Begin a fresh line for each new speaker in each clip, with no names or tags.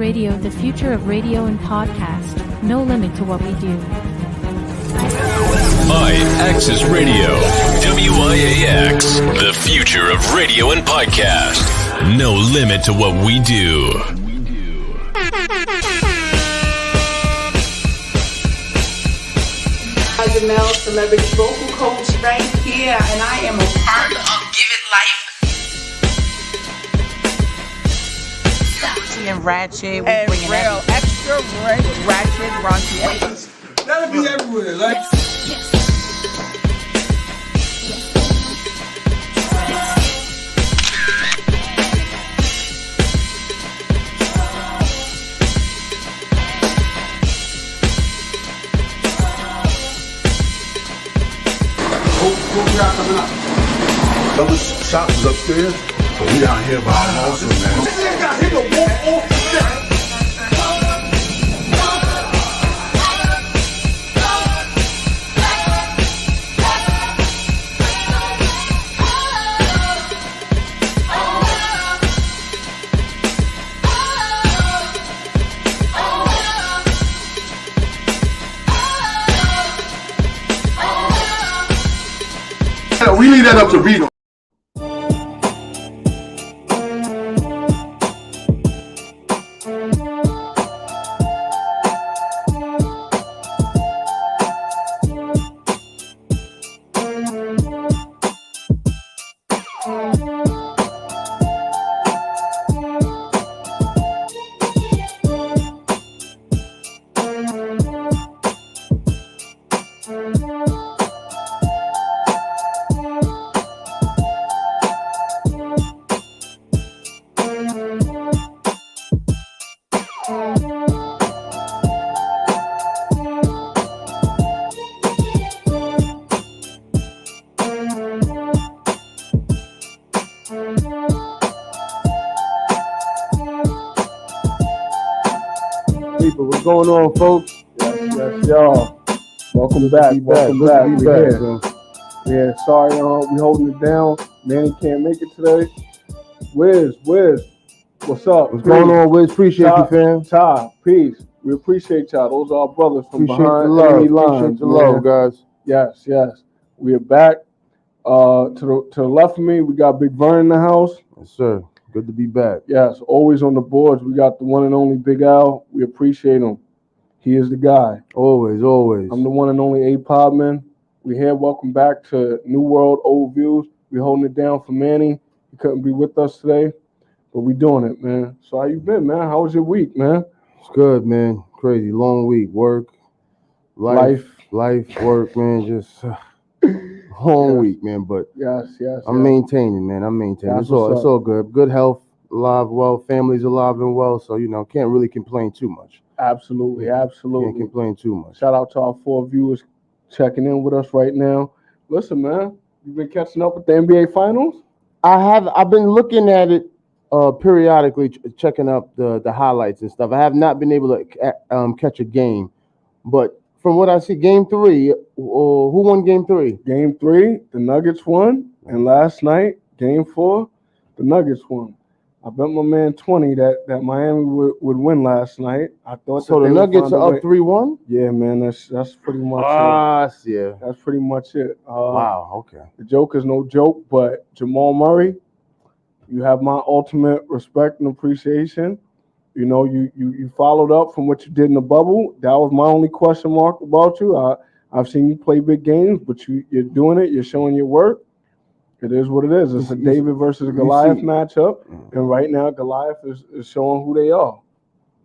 Radio, the future of radio and podcast. No limit to what we do.
Axis Radio, WIAX, the future of radio and podcast. No limit to what we do.
Jamel, celebrity vocal coach right here, and I am a part of Give It Life. And ratchet, we bring it real extra ratchet, raunchy.
That'll be everywhere, like.
What we got coming up? Other shops is upstairs, but we down here by our awesome, man. This nigga got hit the wall off the set. We leave that up to Vito.
What's going on, folks? Yes, y'all. Welcome back. Yeah, sorry, we holding it down. Manny can't make it today. Wiz, what's up?
What's going on, Wiz? Appreciate you, fam.
Ty, peace. We appreciate y'all. Those are our brothers from
Appreciate
behind
the love.
enemy lines.
Appreciate the love, guys.
Yes. We are back. To the left of me, we got Big Vern in the house.
Yes, sir. Good to be back.
Yes, always on the boards. We got the one and only Big Al. We appreciate him. He is the guy.
Always.
I'm the one and only PODMAN. We here. Welcome back to New World Old Views. We holding it down for Manny. He couldn't be with us today, but we doing it, man. So how you been, man? How was your week, man?
It's good, man. Crazy. Long week. Work, life, work, man. Just long week, man. But
yes.
I'm maintaining, man. It's all good. Good health, alive, well. Family's alive and well. So, can't really complain too much.
Absolutely.
Can't complain too much.
Shout out to our 4 viewers checking in with us right now. Listen, man, you been catching up with the NBA Finals?
I've been looking at it periodically, checking up the highlights and stuff. I have not been able to catch a game, but from what I see, Game 3, who won Game 3?
Game 3, the Nuggets won, and last night, Game 4, the Nuggets won. I bet my man 20 that Miami would win last night. I thought
so. The Nuggets are up 3-1.
Yeah, man, that's pretty much it.
Yeah,
that's pretty much it.
Wow. Okay.
The joke is no joke, but Jamal Murray, you have my ultimate respect and appreciation. You followed up from what you did in the bubble. That was my only question mark about you. I've seen you play big games, but you're doing it. You're showing your work. It is what it is. It's a David versus Goliath matchup, and right now Goliath is showing who they are.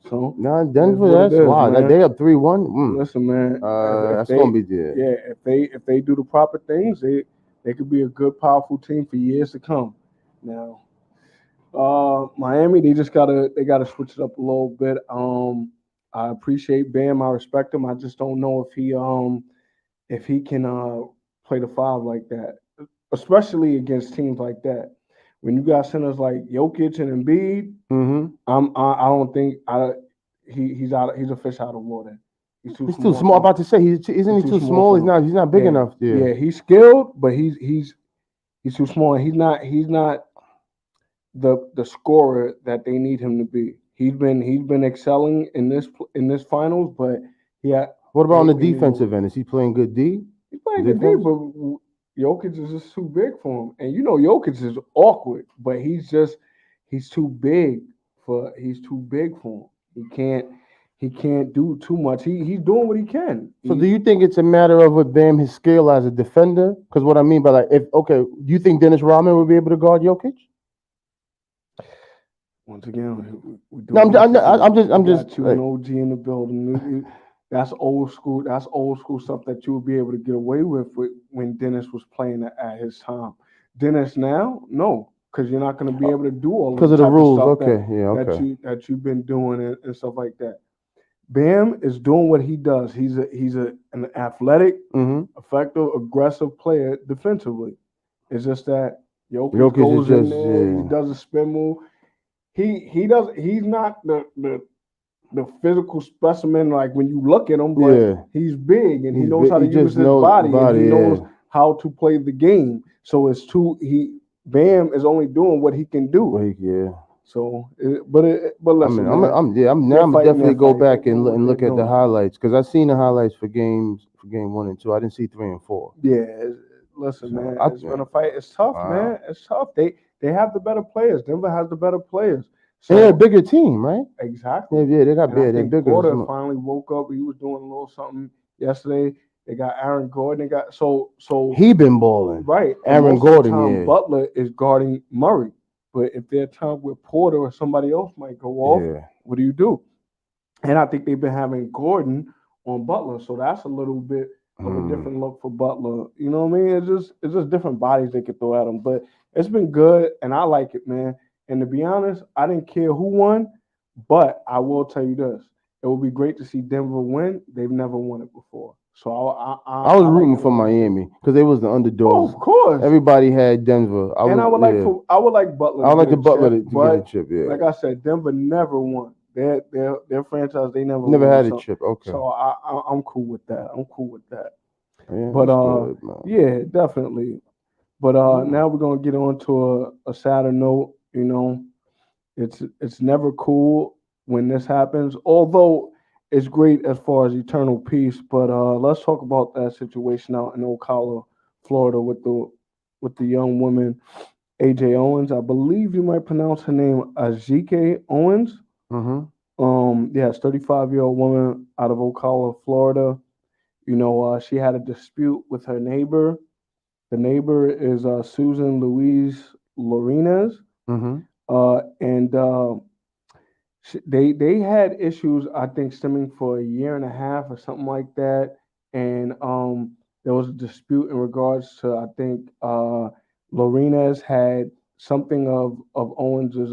So
Denver, that's wow. That they up 3-1.
Listen, man,
that's gonna be good.
Yeah, if they do the proper things, they could be a good, powerful team for years to come. Now, Miami, they gotta switch it up a little bit. I appreciate Bam. I respect him. I just don't know if he can play the 5 like that, especially against teams like that. When you got centers like Jokic and Embiid, I don't think he's a fish out of water. He's too
small. I'm about to say, isn't he too small? He's not big enough.
Yeah, he's skilled, but he's too small. He's not the scorer that they need him to be. He's been excelling in this finals, but
What about on the
they need
defensive
more.
end? Is he playing good D?
He's playing good D,
Defense?
but Jokic is just too big for him. And Jokic is awkward, but he's too big for him. He can't do too much. He's doing what he can.
So do you think it's a matter of with Bam his skill as a defender? Because what I mean by like, do you think Dennis Rodman would be able to guard Jokic?
Once again, we do.
No, I'm just
got you an OG in the building. That's old school. That's old school stuff that you would be able to get away with when Dennis was playing at his time. Dennis now, no, because you're not going to be able to do all
because
the
of the
type
rules.
of stuff
Okay, yeah, okay.
that you've been doing and stuff like that. Bam is doing what he does. He's an athletic, effective, aggressive player defensively. It's just that Jokic goes in there. He does a spin move. He's not the physical specimen like when you look at him, but he's big and he knows how to use his body and he knows how to play the game. So Bam is only doing what he can do. So, but listen,
I'm definitely go back and look at the highlights because I've seen the highlights for game 1 and 2. I didn't see 3 and 4.
Yeah, listen, man, it's been a fight. It's tough, man. It's tough. They have the better players. Denver has the better players.
So, they're a bigger team, right?
Exactly.
Yeah, they got bigger.
They're bigger. Porter finally woke up. He was doing a little something yesterday. They got Aaron Gordon. They got so
he been balling,
right?
Aaron Gordon.
Butler is guarding Murray, but if there are times where Porter or somebody else might go off, what do you do? And I think they've been having Gordon on Butler, so that's a little bit of a different look for Butler. You know what I mean? It's just different bodies they could throw at him, but it's been good, and I like it, man. And to be honest, I didn't care who won, but I will tell you this: it would be great to see Denver win. They've never won it before, so
I was rooting for Miami because they was the underdogs.
Oh, of course,
everybody had Denver.
I would like Butler.
I would like the Butler to get a chip. Yeah,
like I said, Denver never won. Their franchise, they never
had a chip. Okay,
so I'm cool with that.
Yeah,
but
good,
yeah, definitely. But now we're gonna get on to a sadder note. You know, it's never cool when this happens. Although it's great as far as eternal peace. But let's talk about that situation out in Ocala, Florida, with the young woman AJ Owens. I believe you might pronounce her name Ajike Owens. Yes, 35-year-old woman out of Ocala, Florida. You know, she had a dispute with her neighbor. The neighbor is Susan Louise Lorinez. They had issues, I think, stemming for a year and a half or something like that. And there was a dispute in regards to, I think, Lorinez had something of Owens's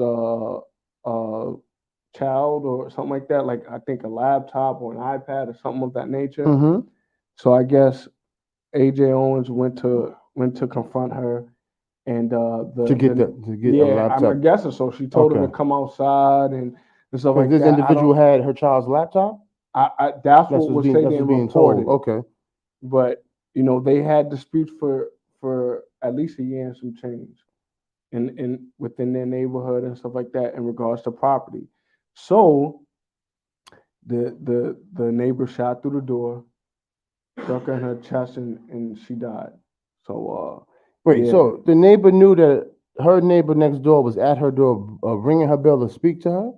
child or something like that, like I think a laptop or an iPad or something of that nature. So I guess AJ Owens went to confront her, and to get a laptop. I'm guessing so. She told him to come outside and stuff like that.
This individual had her child's laptop.
That's what was being reported.
Okay,
but you know they had disputes for at least a year and some change, in within their neighborhood and stuff like that in regards to property. So the neighbor shot through the door, struck her in her chest, and she died. So
so the neighbor knew that her neighbor next door was at her door, ringing her bell to speak to her.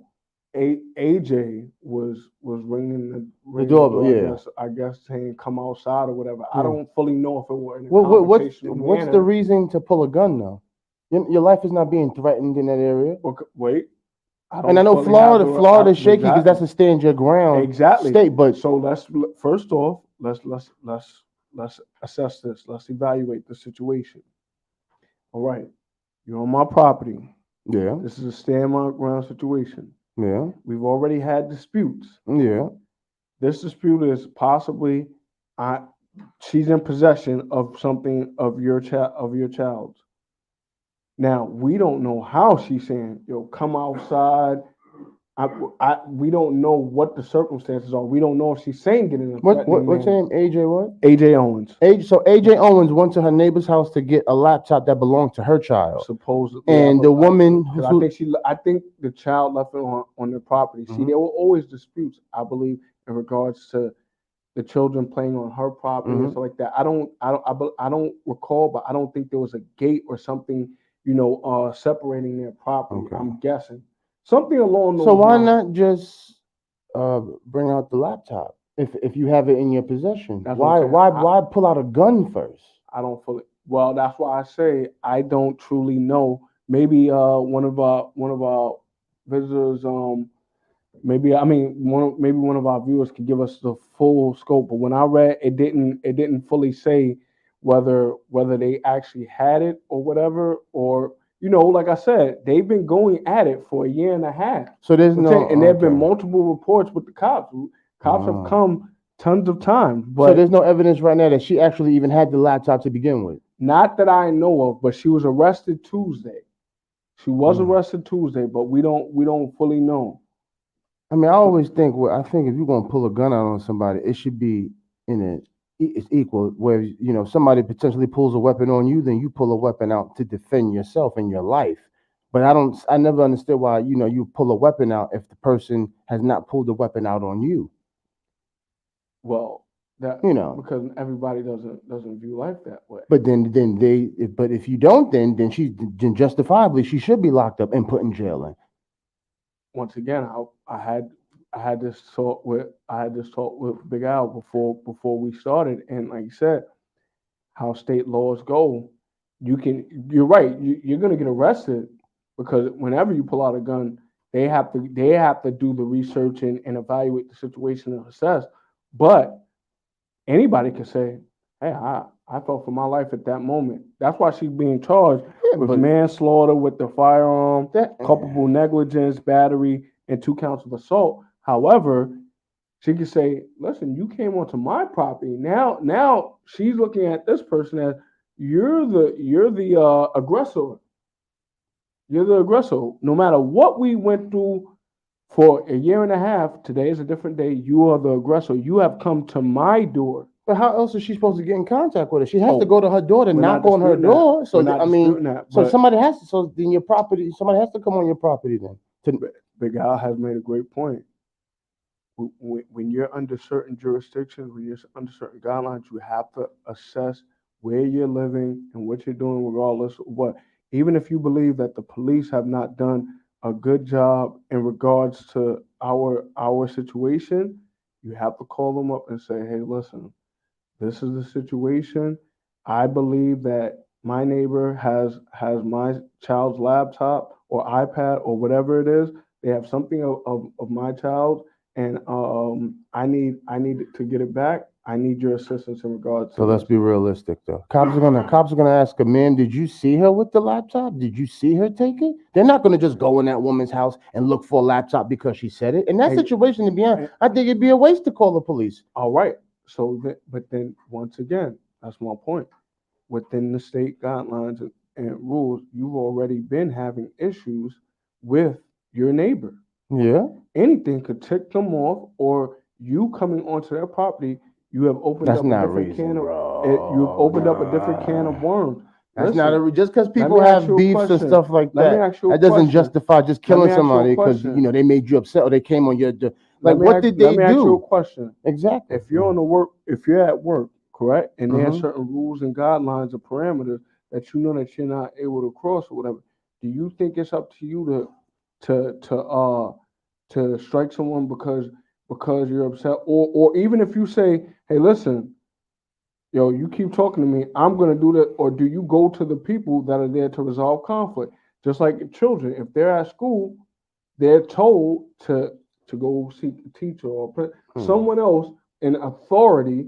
AJ was ringing the
door.
I guess saying come outside or whatever. I don't fully know if it were in a conversational manner.
What's the reason to pull a gun though? Your life is not being threatened in that area.
Wait.
I know Florida's shaky because that's a stand your ground state. But
so let's assess this. Let's evaluate the situation. All right, you're on my property.
Yeah,
this is a stand my ground situation.
Yeah,
we've already had disputes.
Yeah,
this dispute is possibly she's in possession of something of your child's. Now, we don't know how she's saying, yo, come outside, We don't know what the circumstances are. We don't know if she's saying it in a threatening
What's her
manner.
name? AJ what?
AJ Owens.
So AJ Owens went to her neighbor's house to get a laptop that belonged to her child.
Supposedly,
And the woman
I think the child left it on their property. See, there were always disputes, I believe, in regards to the children playing on her property and stuff like that. I don't recall, but I don't think there was a gate or something, separating their property.
Okay.
I'm guessing something along those
So why
lines.
not just bring out the laptop if you have it in your possession?
That's what I'm
Why
saying.
why pull out a gun first?
I don't fully. Well, that's why I say I don't truly know. Maybe one of our visitors, maybe one of our viewers could give us the full scope. But when I read, it didn't fully say whether they actually had it or whatever, or like I said, they've been going at it for a year and a half.
So there's no,
and there have been
okay.
multiple reports with the cops. Cops have come tons of times, but
So there's no evidence right now that she actually even had the laptop to begin with.
not that I know of. But she was arrested Tuesday. She was arrested Tuesday, but we don't fully know.
I mean, I always think, I think if you're gonna pull a gun out on somebody, it should be it's equal. Where somebody potentially pulls a weapon on you, then you pull a weapon out to defend yourself and your life. But I never understood why you pull a weapon out if the person has not pulled a weapon out on you.
Well, because everybody doesn't view life that way.
But but if you don't, then justifiably she should be locked up and put in jail.
Once again, I had this talk with Big Al before we started, and like you said, how state laws go, you're right, you're gonna get arrested because whenever you pull out a gun, they have to do the research and evaluate the situation and assess. But anybody can say, hey, I felt for my life at that moment. That's why she's being charged with manslaughter with the firearm, culpable negligence, battery, and 2 counts of assault. However, she could say, listen, you came onto my property. Now she's looking at this person as you're the aggressor. You're the aggressor. No matter what we went through for a year and a half, today is a different day. You are the aggressor. You have come to my door.
But how else is she supposed to get in contact with her? She has to go to her door to knock on her
disputing
door.
that.
So
We're not disputing that,
so
but
somebody has to. So then your property, somebody has to come on your property then.
Big Al has made a great point. When you're under certain jurisdictions, when you're under certain guidelines, you have to assess where you're living and what you're doing, regardless of what. Even if you believe that the police have not done a good job in regards to our situation, you have to call them up and say, hey, listen, this is the situation. I believe that my neighbor has my child's laptop or iPad or whatever it is. They have something of my child, and I need to get it back. I need your assistance in regards to
So let's be realistic though. Cops are gonna ask a man, did you see her with the laptop? Did you see her take it? They're not gonna just go in that woman's house and look for a laptop because she said it. In that situation, to be honest, I think it'd be a waste to call the police.
All right. So but then once again, that's my point. Within the state guidelines and rules, you've already been having issues with your neighbor.
Yeah.
Anything could tick them off, or you coming onto their property, you have opened up a different can of worms.
That's not just because people have beefs and stuff like that. That doesn't justify just killing somebody because they made you upset or they came on your. What did they do?
Let me ask you a question.
Exactly.
If you're at work, correct, and there are certain rules and guidelines or parameters that you know that you're not able to cross or whatever, do you think it's up to you to strike someone because you're upset, or even if you say, hey, listen, yo, you keep talking to me, I'm going to do that, or do you go to the people that are there to resolve conflict? Just like children, if they're at school, they're told to go seek a teacher or someone else in authority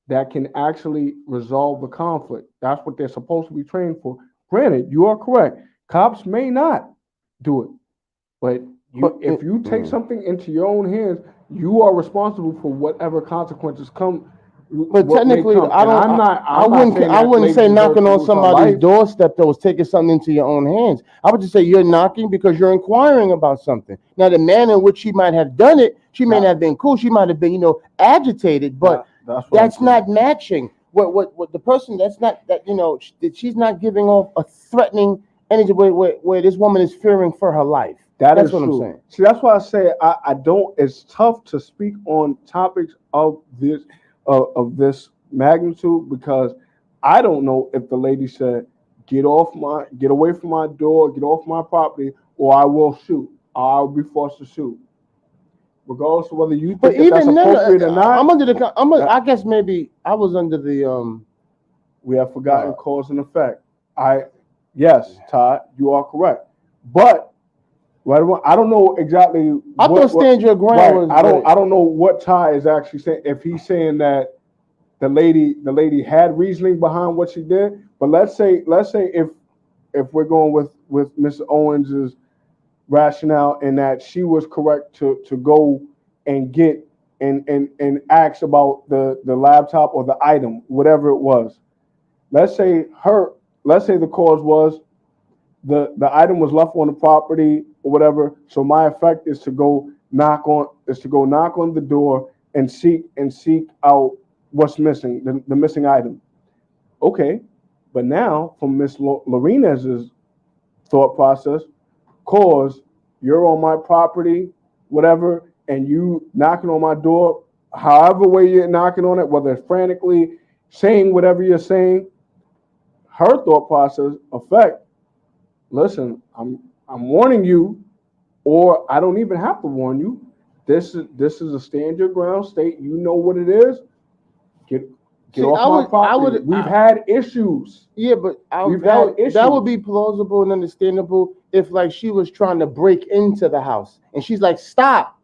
that can actually resolve the conflict. That's what they're supposed to be trained for. Granted, you are correct. Cops may not do it, but if you take something into your own hands, you are responsible for whatever consequences come
But
what may
technically,
come.
I
And
don't.
I'm not.
I
I'm not
wouldn't.
saying
I
that
wouldn't
lady
say
deserves
knocking
to
on
lose her
somebody's
life.
doorstep though is taking something into your own hands. I would just say you're knocking because you're inquiring about something. Now, the manner in which she might have done it, she may
Nah.
not have been cool. She might have been, agitated, but
That's what I'm
that's
saying.
not matching. What the person that's not that she's not giving off a threatening energy where this woman is fearing for her life.
That's
That's what
true.
I'm saying.
See, that's why I say I don't. It's tough to speak on topics of this magnitude because I don't know if the lady said, get away from my door, get off my property, or I will shoot. I'll be forced to shoot. Regardless of whether you
But
think that that's
even then,
appropriate or not,
I'm under the. I guess maybe I was under the.
we have forgotten cause and effect. Yes, Todd, you are correct. But I don't know exactly.
I thought stand your ground
right,
was.
I don't know what Ty is actually saying. If he's saying that the lady had reasoning behind what she did, but let's say if we're going with Mr. Owens's rationale in that she was correct to go and get and ask about the laptop or the item, whatever it was. Let's say the cause was the item was left on the property or whatever. So my effect is to go knock on the door and seek out what's missing, the missing item. Okay, but now from Miss Lorena's thought process, cause you're on my property, whatever, and you knocking on my door, however way you're knocking on it, whether it's frantically saying whatever you're saying, her thought process effect. Listen, I'm warning you, or I don't even have to warn you. This is a stand your ground state. You know what it is. Get off my property. We've had issues.
Yeah, but that would be plausible and understandable if like she was trying to break into the house and she's like, stop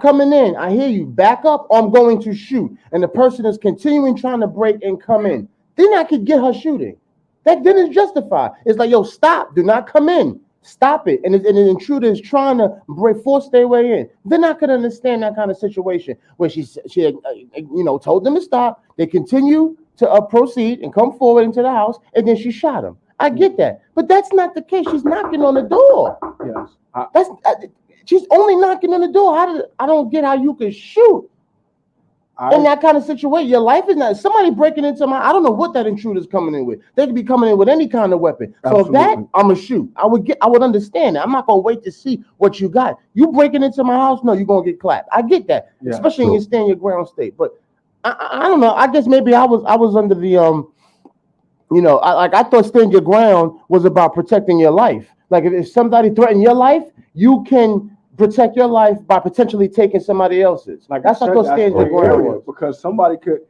coming in. I hear you. Back up or I'm going to shoot. And the person is continuing trying to break and come in. Then I could get her shooting. That then is justified. It's like, yo, stop. Do not come in. Stop it. And an intruder is trying to force their way in. Then I could understand that kind of situation where she had, told them to stop. They continue to proceed and come forward into the house, and then she shot him. I get that, but that's not the case. She's knocking on the door.
Yes,
she's only knocking on the door. I don't get how you can shoot. In that kind of situation, your life is not somebody breaking into I don't know what that intruder's coming in with. They could be coming in with any kind of weapon. So if that, I'm gonna shoot. I would understand that. I'm not gonna wait to see what you got. You breaking into my house? No, you're gonna get clapped. I get that, especially in your stand your ground state. But I don't know. I guess maybe I was under the I thought stand your ground was about protecting your life. Like if somebody threatened your life, you can protect your life by potentially taking somebody else's. Like that's what I thought stand your ground was.
Because somebody could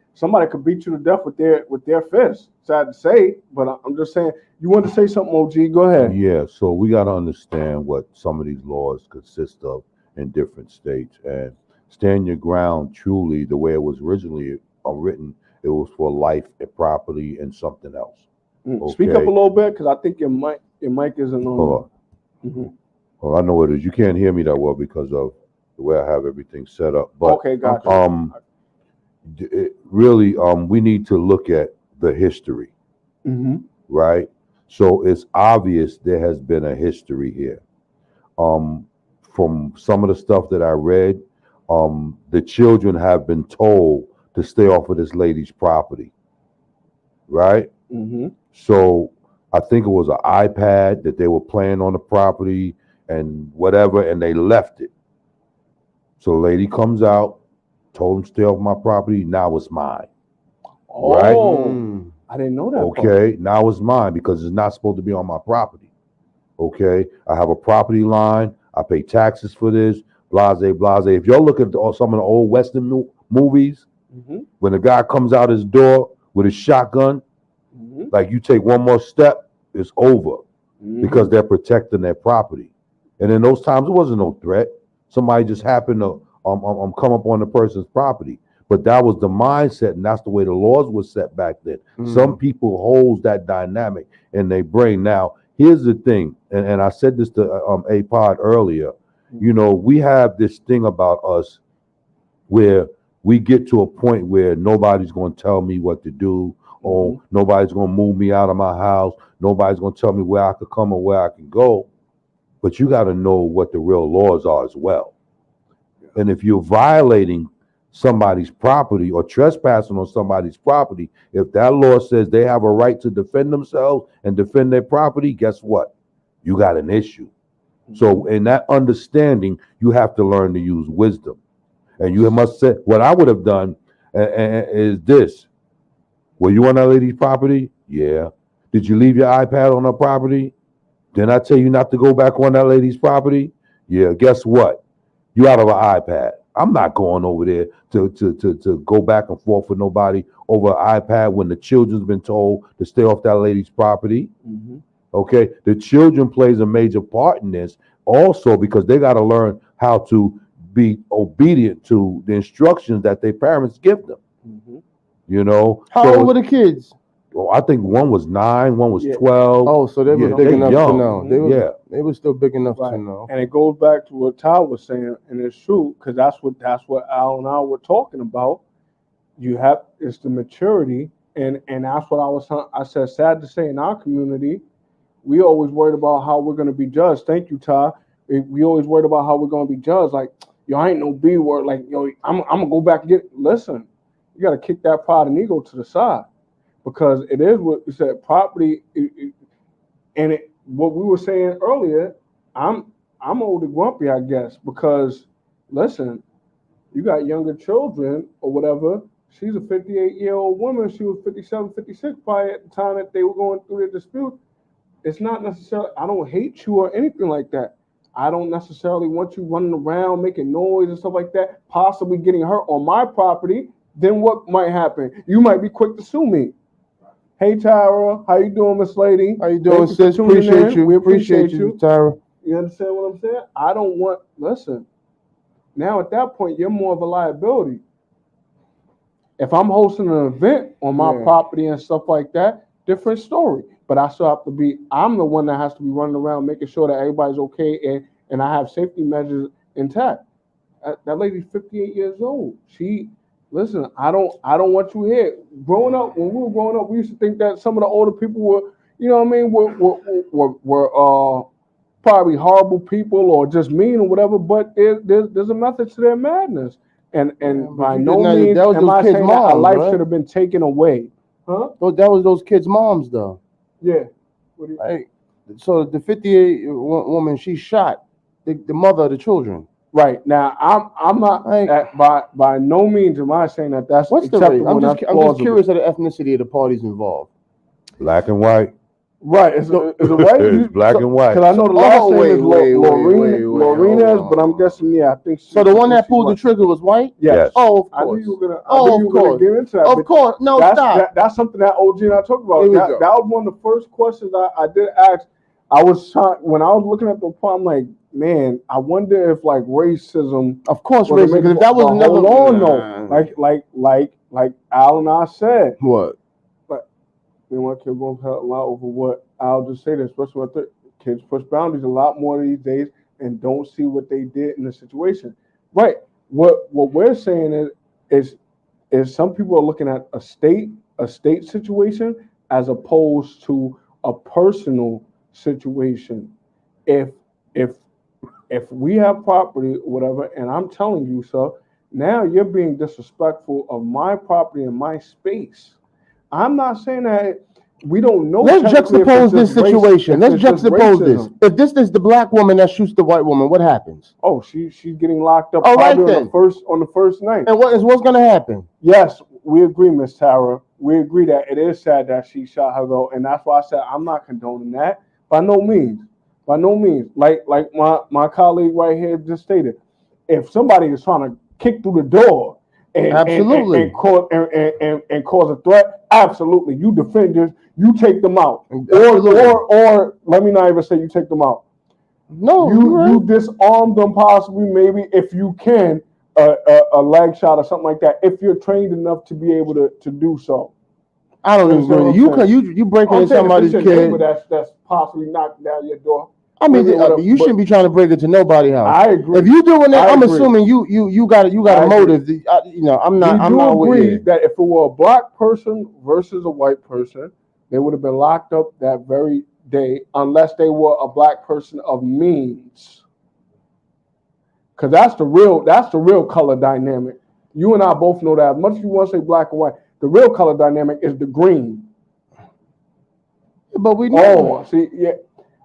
beat you to death with their fists. Sad to say, but I'm just saying. You want to say something, OG? Go ahead.
Yeah. So we got to understand what some of these laws consist of in different states, and stand your ground. Truly, the way it was originally written, it was for life and property and something else.
Okay. Speak up a little bit, because I think your mic isn't on. Mm-hmm.
Well, I know what it is. You can't hear me that well because of the way I have everything set up. But
okay, gotcha.
Really, we need to look at the history, right? So it's obvious there has been a history here. From some of the stuff that I read, the children have been told to stay off of this lady's property, right? So I think it was an iPad that they were playing on the property and whatever, and they left it. So the lady comes out, told him stay off my property, now it's mine.
Oh, right? I didn't know that.
Okay, now it's mine because it's not supposed to be on my property. Okay, I have a property line, I pay taxes for this, blase, blase. If y'all look at some of the old Western movies, when the guy comes out his door with his shotgun, like you take one more step, it's over because they're protecting their property. And in those times, it wasn't no threat. Somebody just happened to come up on the person's property. But that was the mindset, and that's the way the laws were set back then. Some people hold that dynamic in their brain. Now, here's the thing, and I said this to A-Pod earlier. You know, we have this thing about us where we get to a point where nobody's going to tell me what to do, or nobody's going to move me out of my house. Nobody's going to tell me where I could come or where I can go. But you got to know what the real laws are as well. And if you're violating somebody's property or trespassing on somebody's property, if that law says they have a right to defend themselves and defend their property, guess what? You got an issue. So in that understanding, you have to learn to use wisdom. And you must say, what I would have done is this. Were you on that lady's property? Yeah. Did you leave your iPad on her property? Didn't I tell you not to go back on that lady's property? Yeah. Guess what? You out of an iPad. I'm not going over there to go back and forth with nobody over an iPad when the children's been told to stay off that lady's property. Okay. The children plays a major part in this also because they got to learn how to be obedient to the instructions that their parents give them. You know,
How old were the kids?
Well, I think one was 9, one was 12.
Oh, so they were big enough to know. They were still big enough
Right.
to know.
And it goes back to what Ty was saying, and it's true because that's what Al and I were talking about. It's the maturity, and that's what I said. Sad to say, in our community, we always worried about how we're going to be judged. Thank you, Ty. We always worried about how we're going to be judged. Like, yo, I ain't no B word. Like, yo, I'm gonna go back and listen. You got to kick that pride and ego to the side. Because it is what you said, property, what we were saying earlier. I'm old and grumpy, I guess, because listen, you got younger children or whatever. She's a 58-year-old woman. She was 57, 56 probably at the time that they were going through their dispute. It's not necessarily, I don't hate you or anything like that. I don't necessarily want you running around making noise and stuff like that, possibly getting hurt on my property. Then what might happen? You might be quick to sue me. Hey, Tyra. How you doing, Miss Lady?
How you doing, sis? Appreciate you.
We appreciate you,
Tyra.
You understand what I'm saying? I don't want, listen, now at that point, you're more of a liability. If I'm hosting an event on my property and stuff like that, different story. But I still have to be, I'm the one that has to be running around making sure that everybody's okay and I have safety measures intact. That lady's 58 years old. Listen, I don't want you here. Growing up, when we were growing up, we used to think that some of the older people were, you know what I mean, were probably horrible people or just mean or whatever. But there's a method to their madness, and by no means am I saying that a life should have been taken away. Huh?
That was those kids' moms, though.
Yeah.
So the 58 woman, she shot the mother of the children.
Right. Now, I'm not by no means am I saying that that's
what's the rate? I'm just curious of the ethnicity of the parties involved.
Black and white.
Right. Is it white?
It's black and white.
Because I know the last name is Lorena, but I'm guessing, I think
so. The one that pulled the trigger was white?
Yes.
Oh, of course.
I knew you were gonna get into that.
Of course. No, stop.
That's something that OG and I talked about. That was one of the first questions I did ask. I was trying, when I was looking at the point, I'm like, man, I wonder if like racism.
Of course, racism. If that was another
like Al and I said.
What?
They want kids going to a lot over what I'll just say this, especially what the kids push boundaries a lot more these days and don't see what they did in the situation. Right. What we're saying is some people are looking at a state situation as opposed to a personal situation. If we have property or whatever, and I'm telling you, sir, now you're being disrespectful of my property and my space. I'm not saying that we don't know.
Let's juxtapose this situation. Let's juxtapose this. If this is the black woman that shoots the white woman, what happens?
Oh, she's getting locked up.
All right,
probably
then.
on the first night.
And what's going to happen?
Yes, we agree, Miss Tara. We agree that it is sad that she shot her though, and that's why I said I'm not condoning that. By no means. Like my colleague right here just stated, if somebody is trying to kick through the door and cause a threat, absolutely, you defend this, you take them out, or let me not even say you take them out.
No,
you disarm them possibly, maybe if you can, a leg shot or something like that, if you're trained enough to be able to do so.
I don't agree. You breaking in somebody's kid.
That's possibly knocking down your door.
I mean, you shouldn't be trying to break it to nobody's house.
I agree.
If you're doing that, I'm
agree.
assuming you got a motive. I'm not. I'm not
agree that if it were a black person versus a white person, they would have been locked up that very day, unless they were a black person of means. Because that's the real color dynamic. You and I both know that. As much as you want to say black and white, the real color dynamic is the green.
But we know.
Oh, see, yeah.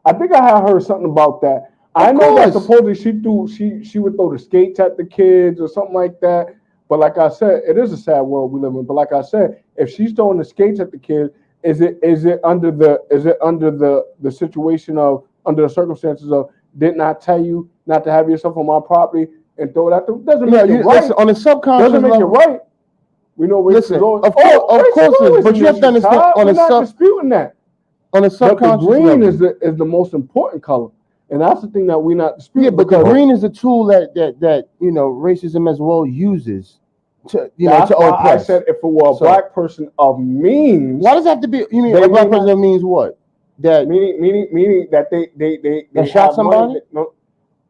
I think I had heard something about that. I know that supposedly she would throw the skates at the kids or something like that. But like I said, it is a sad world we live in. But like I said, if she's throwing the skates at the kids, is it under the situation of, under the circumstances of, did not tell you not to have yourself on my property and throw it at them? Doesn't make it right.
Listen, on a subconscious
doesn't make
level,
it right. We know race
listen,
is always,
of course, but you have to understand on
we're
a
not disputing that.
On a subconscious level,
green is the most important color, and that's the thing that we're not disputing.
Yeah, but the green is a tool that racism as well uses to to oppress.
I said if it were a black person of means.
Why does it have to be? You mean a black person of means what? That
meaning that they
shot somebody.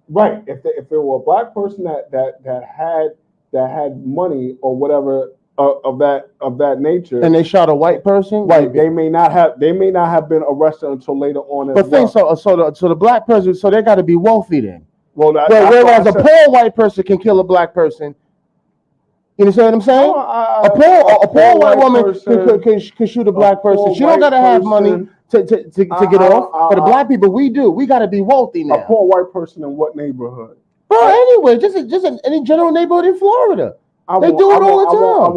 Right. If it were a black person that had money or whatever. Of that nature,
and they shot a white person.
Right, they may not have been arrested until later on.
But so the black person, so they got to be wealthy then.
Well,
whereas a poor white person can kill a black person. You understand what I'm saying? A poor white woman can shoot a black person. She don't got to have money to get off. But the black people, we do. We got to be wealthy now.
A poor white person in what neighborhood?
Bro, anyway, just any general neighborhood in Florida. They do it all the time.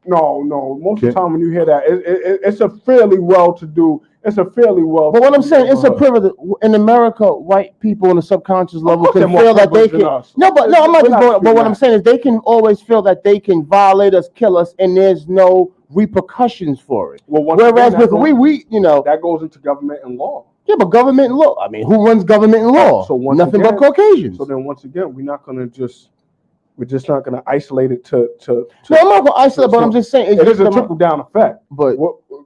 No. Most of the time when you hear that, it's a fairly well-to-do. It's a fairly well.
But what I'm saying, it's a privilege in America. White people on the subconscious level can feel that they can. I'm not just going. But what I'm saying is, they can always feel that they can violate us, kill us, and there's no repercussions for it.
Well,
whereas with we,
that goes into government and law.
Yeah, but government and law. I mean, who runs government and law?
So
nothing but Caucasians.
So then, once again, we're just not going to isolate it to.
No, I'm not going to isolate, but I'm just saying
it is a trickle down effect.
But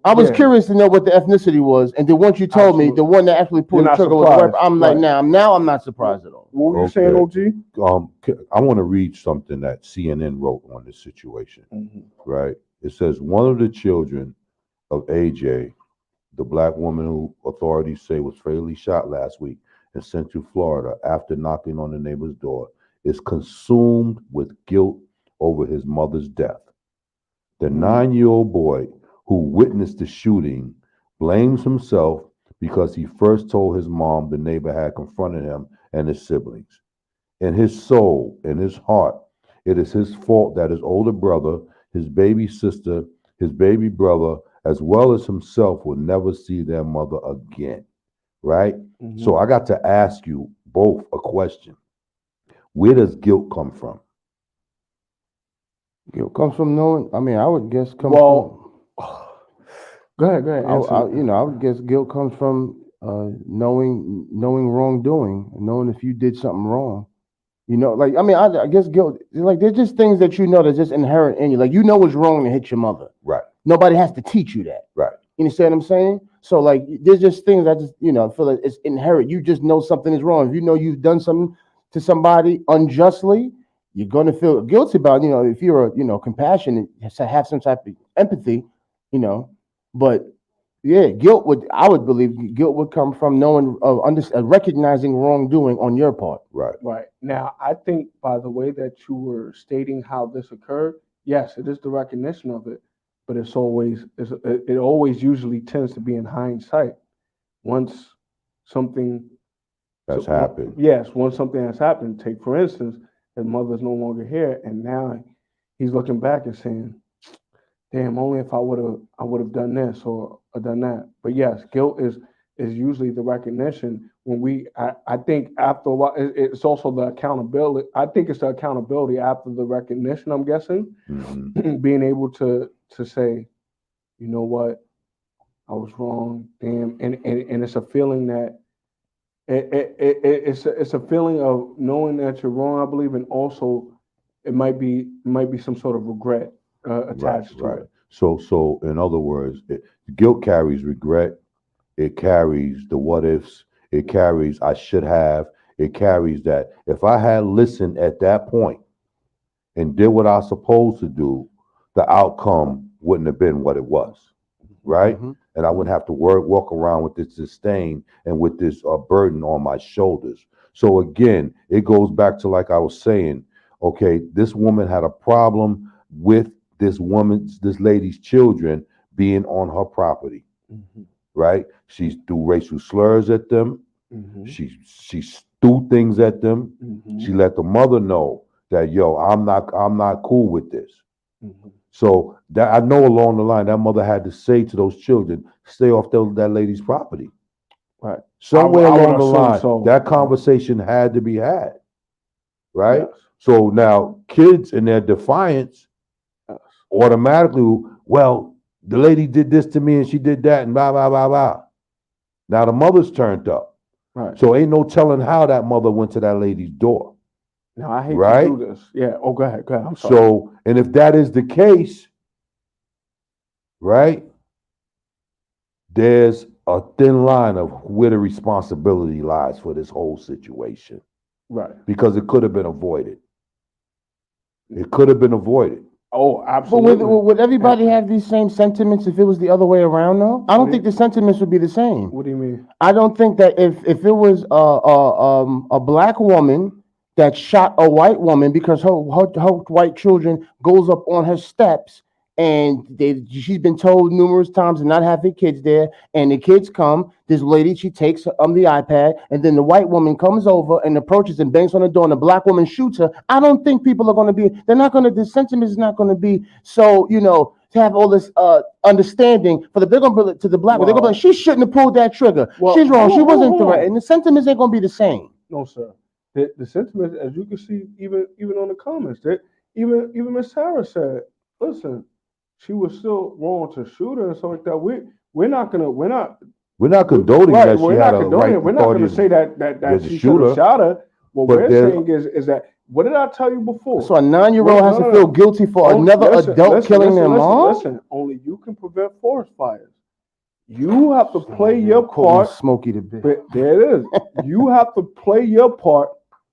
I was curious to know what the ethnicity was, and then once you told me, the one that actually pulled the trigger was white, I'm like, now I'm not surprised at all.
What were you saying, OG?
I want to read something that CNN wrote on this situation. Right? It says one of the children of AJ, the black woman who authorities say was fatally shot last week and sent to Florida after knocking on the neighbor's door, is consumed with guilt over his mother's death. The 9-year-old boy who witnessed the shooting blames himself because he first told his mom the neighbor had confronted him and his siblings. In his soul, in his heart, it is his fault that his older brother, his baby sister, his baby brother, as well as himself will never see their mother again, right? So I got to ask you both a question. Where does guilt come from?
Guilt comes from knowing. I mean, I would guess from.
Go ahead.
I would guess guilt comes from knowing wrongdoing, knowing if you did something wrong. I guess guilt. Like, there's just things that that's just inherent in you. Like, it's wrong to hit your mother.
Right.
Nobody has to teach you that.
Right.
You understand what I'm saying? So, like, there's just things that just I feel like it's inherent. You just know something is wrong. If you know you've done something to somebody unjustly, you're going to feel guilty about it. If you're compassionate, have some type of empathy, but yeah, I would believe guilt would come from knowing, recognizing wrongdoing on your part.
Right. Now, I think by the way that you were stating how this occurred, yes, it is the recognition of it, but it always usually tends to be in hindsight. Once something
has happened.
Yes, once something has happened, take for instance, his mother's no longer here, and now he's looking back and saying, "Damn, only if I would have done this or done that." But yes, guilt is usually the recognition. I think after a while, it's also the accountability. I think it's the accountability after the recognition. I'm guessing being able to say, you know what, I was wrong. Damn, and it's a feeling that. It's a feeling of knowing that you're wrong, I believe, and also it might be some sort of regret attached to it.
So in other words, guilt carries regret. It carries the what ifs. It carries I should have. It carries that if I had listened at that point and did what I was supposed to do, the outcome wouldn't have been what it was, right?
Mhm.
And I wouldn't have to walk around with this disdain and with this burden on my shoulders. So again, it goes back to like I was saying, okay, this woman had a problem with this lady's children being on her property, right? She threw racial slurs at them. She threw things at them. She let the mother know that, yo, I'm not cool with this. So that I know along the line that mother had to say to those children, stay off that lady's property.
Right.
Somewhere
I would
along the
assume
line,
so.
that conversation had to be had. Right?
Yes.
So now kids in their defiance automatically, well, the lady did this to me and she did that and blah, blah, blah, blah. Now the mother's turned up.
Right.
So ain't no telling how that mother went to that lady's door.
Now I hate
Right?
to do this. Yeah. Oh, go ahead. Go ahead. I'm sorry.
So, and if that is the case, right, there's a thin line of where the responsibility lies for this whole situation.
Right.
Because it could have been avoided. It could have been avoided.
Oh,
But
absolutely.
would everybody have these same sentiments if it was the other way around, though? I don't think the sentiments would be the same.
What do you mean?
I don't think that if it was a black woman that shot a white woman because her white children goes up on her steps and she's been told numerous times to not have her kids there, and the kids come, this lady, she takes the iPad, and then the white woman comes over and approaches and bangs on the door, and the black woman shoots her. I don't think people are going to be, the sentiment is not going to be so, to have all this understanding for they're going to to the black one. They're going to be like, she shouldn't have pulled that trigger.
Well,
She's wrong. She wasn't
hold on.
threatened. The sentiments ain't going to be the same.
No, sir. The sentiment, as you can see, even on the comments, that even Miss Sarah said, listen, she was still wrong to shoot her and stuff like that. We're not condoning
Right, that she
we're
had
not
a
condoning
right
it. We're not going to say that she should have shot her. What
But
we're saying is that, what did I tell you before?
So a 9-year-old has to feel guilty for another adult killing their mom?
Listen, only you can prevent forest fires. You have to play your part.
Smokey the bitch.
But there it is. You have to play your part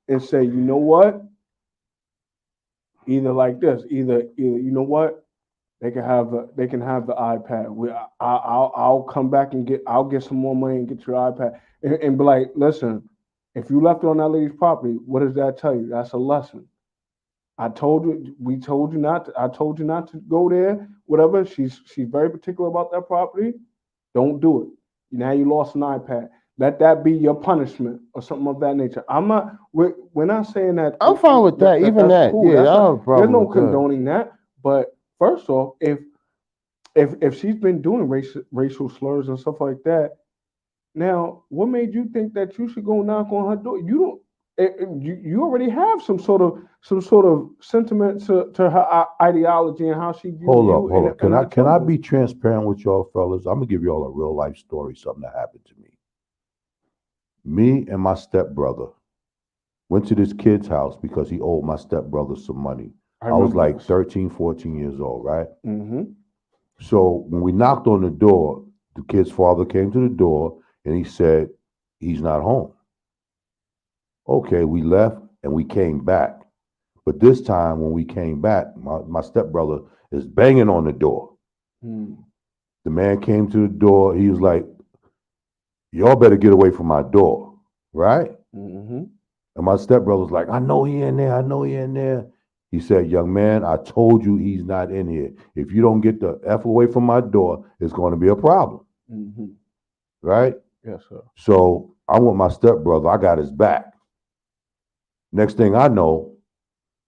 and say, you know what? Either like this, either you know what? They can have the iPad. I'll come back and I'll get some more money and get your iPad and be like, listen, if you left it on that lady's property, what does that tell you? That's a lesson. I told you not to go there. Whatever. She's very particular about that property. Don't do it. Now you lost an iPad. Let that be your punishment or something of that nature. We're not saying that.
I'm fine with that. Even that. Cool. Yeah,
there's no condoning that. But first off, if she's been doing racial slurs and stuff like that, now what made you think that you should go knock on her door? You don't. You already have some sort of sentiment to her ideology and how she views you.
Hold up. Can I be transparent with y'all, fellas? I'm gonna give y'all a real life story. Something that happened to me. Me and my stepbrother went to this kid's house because he owed my stepbrother some money. I was like 13, 14 years old, right?
Mm-hmm.
So when we knocked on the door, the kid's father came to the door and he said, he's not home. Okay, we left and we came back. But this time when we came back, my stepbrother is banging on the door.
Mm.
The man came to the door. He was like, y'all better get away from my door, right?
Mm-hmm.
And my stepbrother was like, I know he in there. He said, young man, I told you he's not in here. If you don't get the F away from my door, it's going to be a problem.
Mm-hmm.
Right?
Yes, sir.
So I'm with my stepbrother. I got his back. Next thing I know,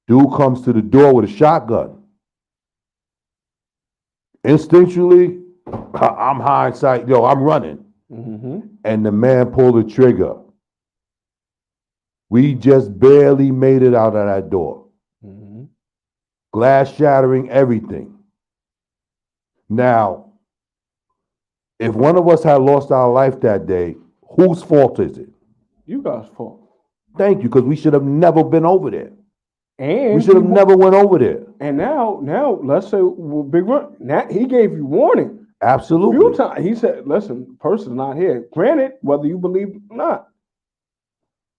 dude comes to the door with a shotgun. Instinctually, I'm hindsight. I'm running.
Mm-hmm.
And the man pulled the trigger. We just barely made it out of that door.
Mm-hmm.
Glass shattering, everything. Now, if one of us had lost our life that day, whose fault is it?
You guys' fault.
Thank you, because we should have never been over there.
And
we should have never went over there.
And now, let's say Big Run. Now he gave you warning.
Absolutely.
Few times he said, "Listen, the person's not here." Granted, whether you believe it or not,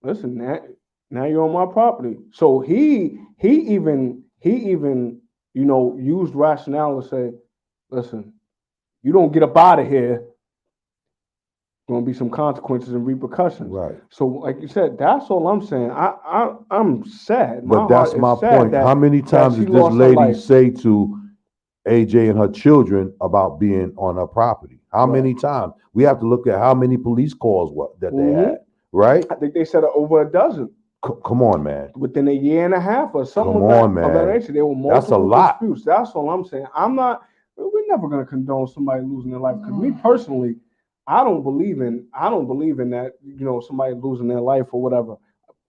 listen, now you're on my property. So he even used rationale to say, "Listen, you don't get up out of here. Going to be some consequences and repercussions."
Right.
So, like you said, that's all I'm saying. I'm sad.
But that's my point. How many times did this lady say to AJ and her children about being on her property? How many times? We have to look at how many police calls that they had, right?
I think they said over a dozen.
Come on, man.
Within a year and a half or something.
Come on, man.
Of that nature. There were multiple
That's a lot.
disputes. That's all I'm saying. We're never going to condone somebody losing their life. Because me personally, I don't believe in that, somebody losing their life or whatever.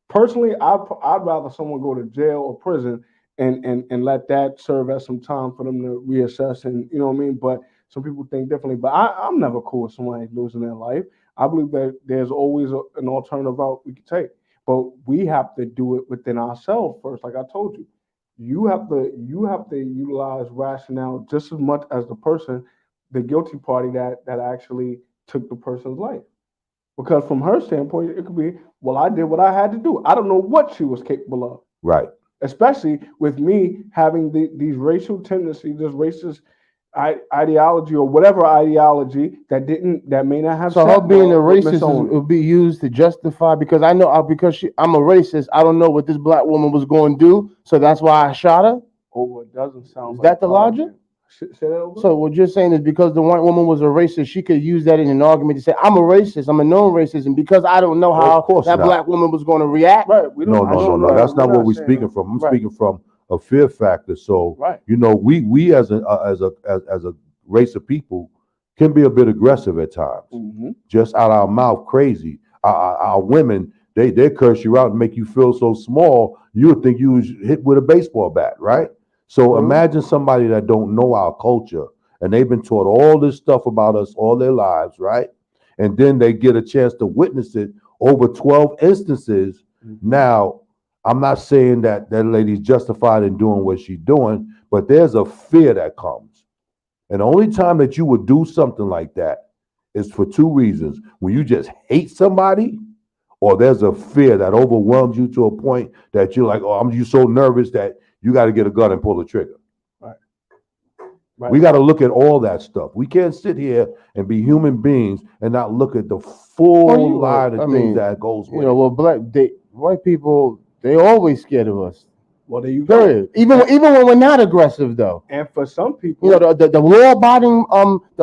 Personally, I'd rather someone go to jail or prison and let that serve as some time for them to reassess and, you know what I mean? But some people think differently. But I'm never cool with somebody losing their life. I believe that there's always an alternative route we can take. But we have to do it within ourselves first, like I told you. You have to utilize rationale just as much as the guilty party that actually took the person's life. Because from her standpoint, it could be, well, I did what I had to do. I don't know what she was capable of.
Right.
Especially with me having these racial tendencies, this racist ideology or whatever ideology that may not have.
So her being a racist would be used to justify, because I know because I'm a racist, I don't know what this black woman was going to do, so that's why I shot her.
Oh, it doesn't sound.
Is that the logic?
Say that over?
So what you're saying is because the white woman was a racist, she could use that in an argument to say, I'm a racist, I'm a known racist, and because I don't know how that black woman was going to react.
Right.
No. That's not what we're speaking from. I'm speaking from a fear factor. So we as a race of people can be a bit aggressive at times. Mm-hmm. Just out our mouth, crazy. Our women, they curse you out and make you feel so small, you would think you was hit with a baseball bat, right? So imagine somebody that don't know our culture and they've been taught all this stuff about us all their lives, right? And then they get a chance to witness it over 12 instances. Mm-hmm. Now, I'm not saying that lady's justified in doing what she's doing, but there's a fear that comes. And the only time that you would do something like that is for two reasons. When you just hate somebody, or there's a fear that overwhelms you to a point that you're like, oh, you so nervous that you got to get a gun and pull the trigger. Right. We got to look at all that stuff. We can't sit here and be human beings and not look at the full line of things that goes with it.
White people, they always scared of us.
Well, there you go.
Even when we're not aggressive, though.
And for some people,
the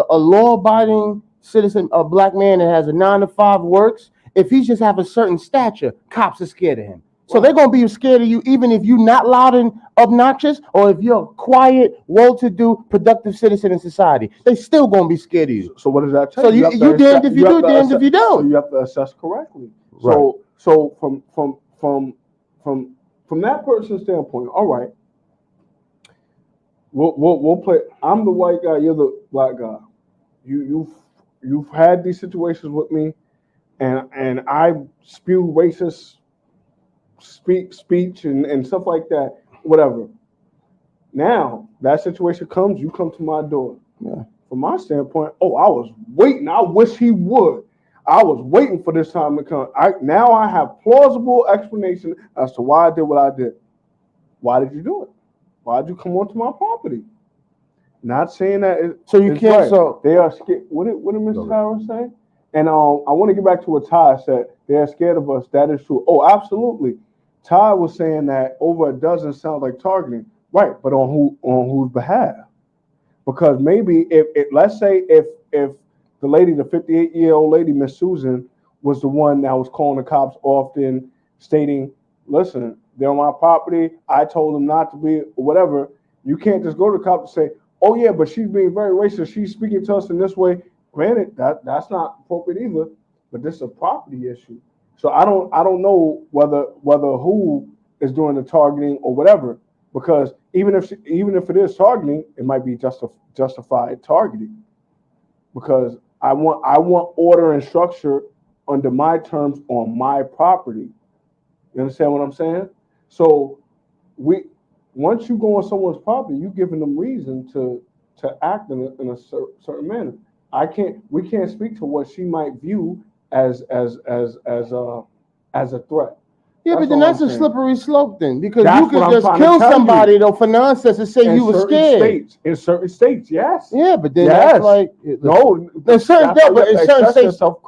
law-abiding citizen, a black man that has a 9-to-5 works. If he just have a certain stature, cops are scared of him. So they're going to be scared of you even if you're not loud and obnoxious, or if you're a quiet, well-to-do, productive citizen in society. They still going to be scared of you.
So what does that tell
you? So you damned if you do, damned if you don't.
So you have to assess correctly.
Right.
So from that person's standpoint, all right, we'll play. I'm the white guy, you're the black guy. You've had these situations with me, and I spew racist speech and stuff like that, whatever. Now that situation comes, you come to my door. Yeah. From my standpoint, I was waiting. I wish he would. I was waiting for this time to come. Now I have plausible explanation as to why I did what I did. Why did you do it? Why did you come onto my property? Not saying that.
So you can't.
Right. So they are scared. What did Mr. Tyra say? And I want to get back to what Ty said. They are scared of us. That is true. Oh, absolutely. Ty was saying that over a dozen sounds like targeting, right? But on whose behalf? Because maybe let's say if the lady, the 58-year-old lady, Miss Susan, was the one that was calling the cops often, stating, "Listen, they're on my property. I told them not to be," or whatever. You can't just go to the cops and say, "Oh yeah, but she's being very racist. She's speaking to us in this way." Granted, that's not appropriate either, but this is a property issue. So I don't know whether who is doing the targeting or whatever, because even if it is targeting, it might be justified targeting, because I want order and structure under my terms on my property. You understand what I'm saying? So once you go on someone's property, you're giving them reason to to act in a certain manner. We can't speak to what she might view as a threat.
Yeah, but then that's a slippery slope then, because
That's
you could
what I'm
just
trying to
kill
tell
somebody
you.
though for nonsense and say you were scared.
In certain states, yes.
Yeah, but then
Yes.
that's like
No,
in certain
that's why
but
you
in
have to
certain
express
states,
yourself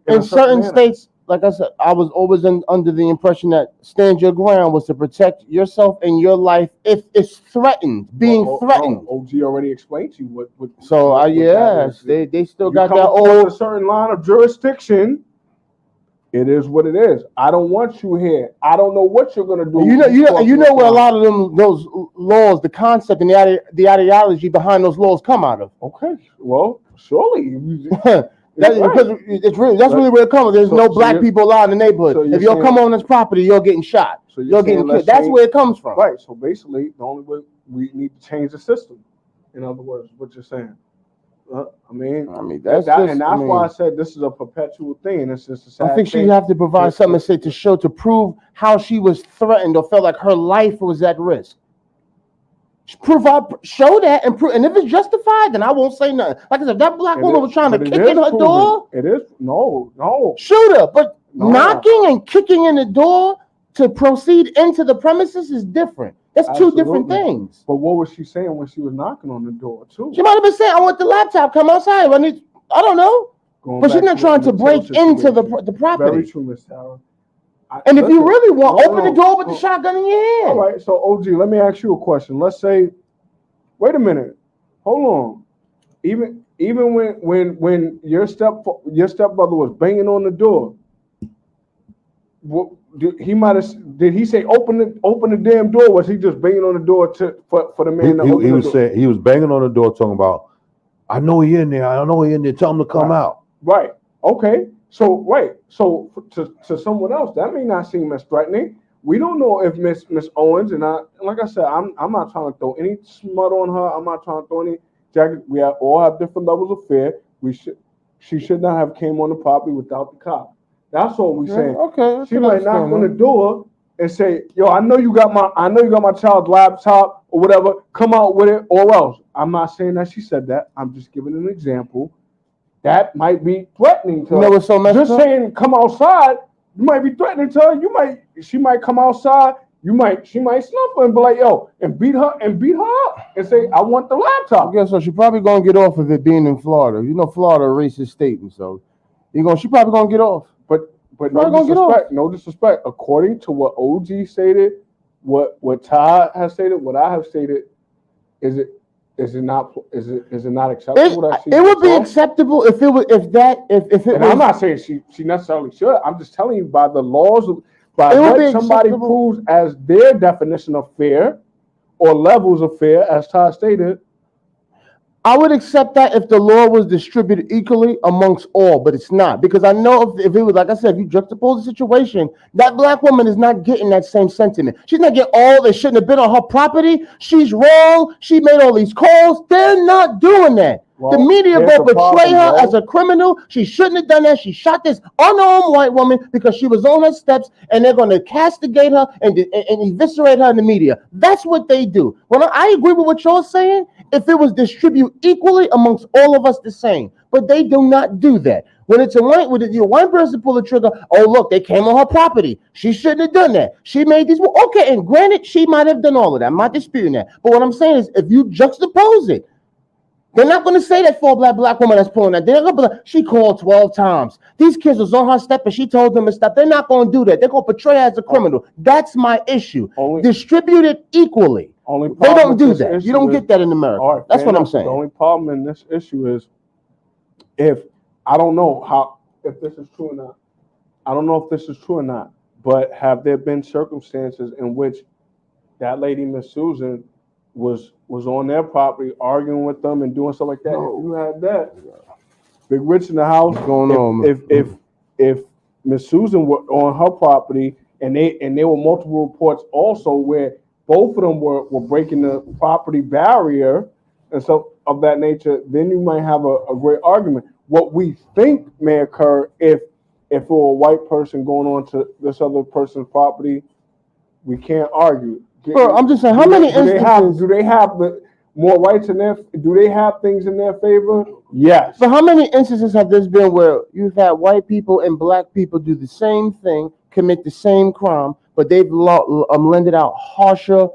in certain
manner.
states, like I said, I was always under the impression that stand your ground was to protect yourself and your life if it's threatened, being threatened.
No, OG already explained to you what
So
what that is.
they still
You
got
come
that
across
old.
a certain line of jurisdiction. It is what it is. I don't want you here. I don't know what you're gonna do.
You know where a lot of those laws, the concept and the ideology behind those laws come out of.
Okay, well, surely.
That's really where it comes. There's no black people allowed in the neighborhood.
So
if you'll come on this property, you're getting shot.
So
you're getting killed. That's where it comes from.
Right. So basically, the only way we need to change the system. In other words, what you're saying. I mean, that's why I said this is a perpetual thing. It's just a sad
I think
thing.
she have to provide something to prove how she was threatened or felt like her life was at risk. Show that and prove, and if it's justified, then I won't say nothing. Like I said, if that black woman was trying to kick in her door,
it is no
shoot her. But knocking and kicking in the door to proceed into the premises is different. That's two different things.
But what was she saying when she was knocking on the door too?
She might have been saying, "I want the laptop. Come outside. I don't know." But she's not trying to break into the property.
Very true, Miss Sarah.
And if you really want, open the door with the shotgun in your hand.
All right, so OG, let me ask you a question. Let's say, wait a minute, hold on. Even when your stepbrother was banging on the door, did he say open the damn door? Was he just banging on the door for the man to open the door?
He was banging on the door talking about, I know he in there. I know he in there. Tell him to come out.
Right. Okay. So to someone else, that may not seem as threatening. We don't know if Miss Owens like I said, I'm not trying to throw any smut on her. I'm not trying to throw any jacket. We all have different levels of fear. She should not have came on the property without the cop. That's all we're saying.
Okay.
She might knock on the door and say, "Yo, I know you got my child's laptop or whatever. Come out with it or else." I'm not saying that she said that. I'm just giving an example. That might be threatening to her.
You know what's so messed
Just
up?
saying come outside, you might be threatening to her. She might come outside. She might snuff her and be like, "Yo," and beat her up and say, "I want the laptop."
I guess so. She probably gonna get off of it being in Florida. You know, Florida a racist state, and so she probably gonna get off.
But no disrespect. According to what OG stated, what Todd has stated, what I have stated, is it not acceptable that she?
It would be acceptable if it was
And I'm not saying she necessarily should. I'm just telling you by the laws by what somebody proves as their definition of fair or levels of fair, as Todd stated.
I would accept that if the law was distributed equally amongst all, but it's not. Because I know if it was, like I said, if you juxtapose the situation, that black woman is not getting that same sentiment. She's not getting all that shouldn't have been on her property. She's wrong. She made all these calls. They're not doing that. Well, the media will portray her as a criminal. She shouldn't have done that. She shot this unarmed white woman because she was on her steps, and they're going to castigate her and eviscerate her in the media. That's what they do. Well, I agree with what you're saying if it was distributed equally amongst all of us the same. But they do not do that. When it's one person pull the trigger, oh, look, they came on her property. She shouldn't have done that. She made these. Okay, and granted, she might have done all of that. I'm not disputing that. But what I'm saying is if you juxtapose it, they're not going to say that for a black woman that's pulling that. They're going to be like, she called 12 times. These kids was on her step and she told them to stop. They're not going to do that. They're going to portray her as a criminal. That's my issue. Distribute it equally. They don't do that. You don't get that in America. Right, that's what I'm saying.
The only problem in this issue is I don't know if this is true or not. I don't know if this is true or not, but have there been circumstances in which that lady, Miss Susan, was on their property arguing with them and doing stuff like that? No. If you had that, Big Rich in the house going on. If Miss Susan were on her property and there were multiple reports also where both of them were breaking the property barrier and stuff of that nature, then you might have a great argument. What we think may occur if it were a white person going on to this other person's property, we can't argue.
Bro, I'm just saying, how many instances
do they have the more rights in their? Do they have things in their favor? Yes.
So how many instances have this been where you've had white people and black people do the same thing, commit the same crime, but they've lended out harsher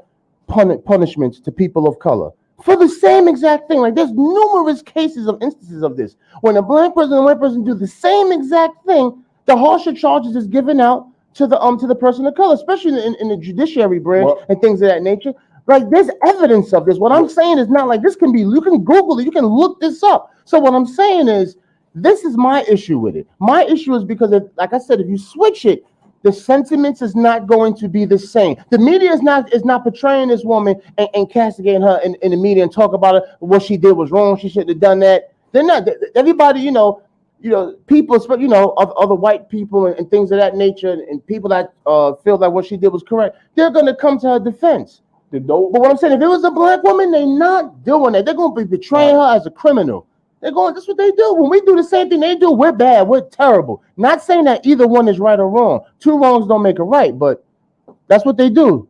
punishments to people of color for the same exact thing? Like, there's numerous cases of instances of this. When a black person and a white person do the same exact thing, the harsher charges is given out to the person of color, especially in the judiciary branch and things of that nature. Like, there's evidence of this. What I'm saying is not like this can be, you can Google it, you can look this up. So what I'm saying is, this is my issue with it. My issue is because, like I said, if you switch it, the sentiments is not going to be the same. The media is not portraying this woman and castigating her in the media and talk about her, what she did was wrong, she shouldn't have done that. They're not. Everybody, people, other white people and things of that nature, and people that feel like what she did was correct, they're going to come to her defense. But what I'm saying, if it was a black woman, they're not doing that. They're going to be betraying her as a criminal. That's what they do. When we do the same thing they do, we're bad, we're terrible. Not saying that either one is right or wrong. Two wrongs don't make a right, but that's what they do.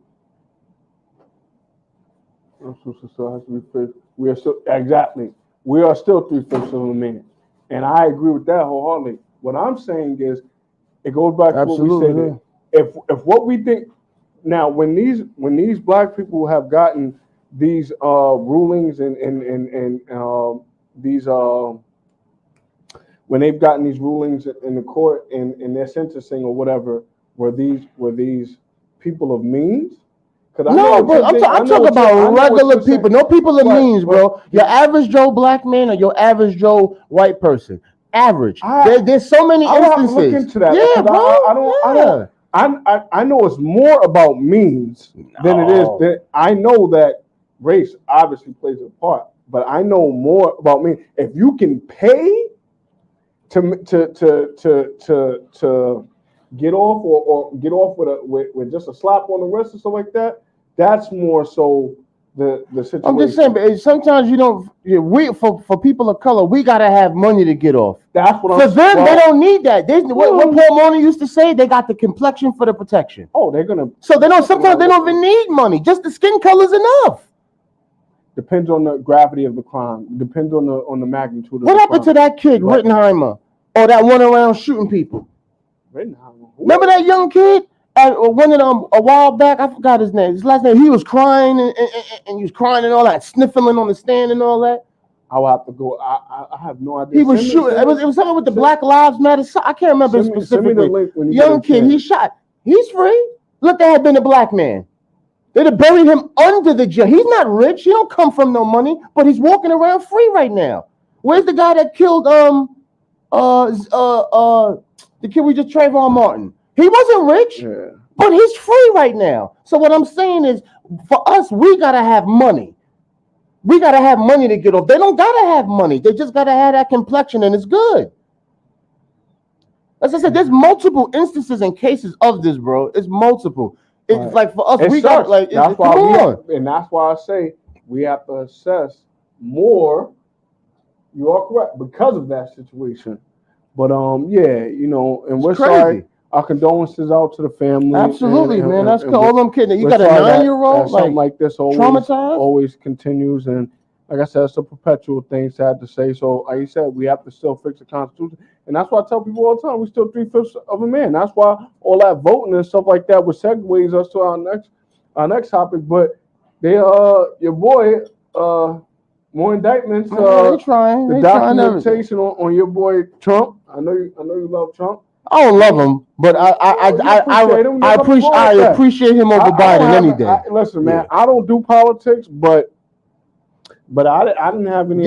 We are still exactly. We are still 3/5 of a man, and I agree with that wholeheartedly. What I'm saying is, it goes back to what we said. If what we think now, when these black people have gotten these rulings and these when they've gotten these rulings in the court in their sentencing or whatever, were these people of means?
No, bro, I'm talking about regular people. No people of means, bro. Your average Joe black man or your average Joe white person. Average. There's so many instances.
Look into that.
Yeah, bro.
I know it's more about means than it is. I know that race obviously plays a part, but I know more about me. If you can pay to get off or get off with just a slap on the wrist or something like that, that's more so the situation.
I'm just saying, but sometimes you don't. For people of color, we gotta have money to get off.
That's what
For them, they don't need that. What PODMAN used to say, they got the complexion for the protection.
Oh, they're gonna.
So they don't. Sometimes they don't even need money. Just the skin color's enough.
Depends on the gravity of the crime. Depends on the magnitude of
what happened to that kid, Rittenheimer, or that one around shooting people?
Rittenheimer.
Remember that young kid? One of them a while back, I forgot his name. His last name. He was crying and he was crying and all that, sniffling on the stand and all that.
I'll have to go. I have no idea.
He was shooting. It was something with the Black Lives Matter. I can't remember specifically.
Send me the link when you
young kid, he shot. He's free. Look, that had been a black man. They'd have buried him under the jail. He's not rich. He don't come from no money, but he's walking around free right now. Where's the guy that killed the kid we just Trayvon Martin? He wasn't rich, but he's free right now. So what I'm saying is, for us, we gotta have money. We gotta have money to get off. They don't gotta have money. They just gotta have that complexion, and it's good. As I said, there's multiple instances and cases of this, bro. It's multiple. It's like for us, we got like.
That's why and that's why I say we have to assess more. You are correct because of that situation. But and we're sorry. Our condolences out to the family.
Absolutely, man. That's cool. All them kids. You got a 9-year-old,
something like this
always
continues, and like I said, it's a perpetual thing. Sad to say. So, like you said, we have to still fix the Constitution, and that's why I tell people all the time: we still 3/5 of a man. That's why all that voting and stuff like that would segues us to our next topic. But they your boy more indictments.
They're trying.
The documentation on your boy Trump. I know you love Trump.
I don't love him, but I appreciate him over Biden any day.
Listen, man, I don't do politics, but I didn't have any.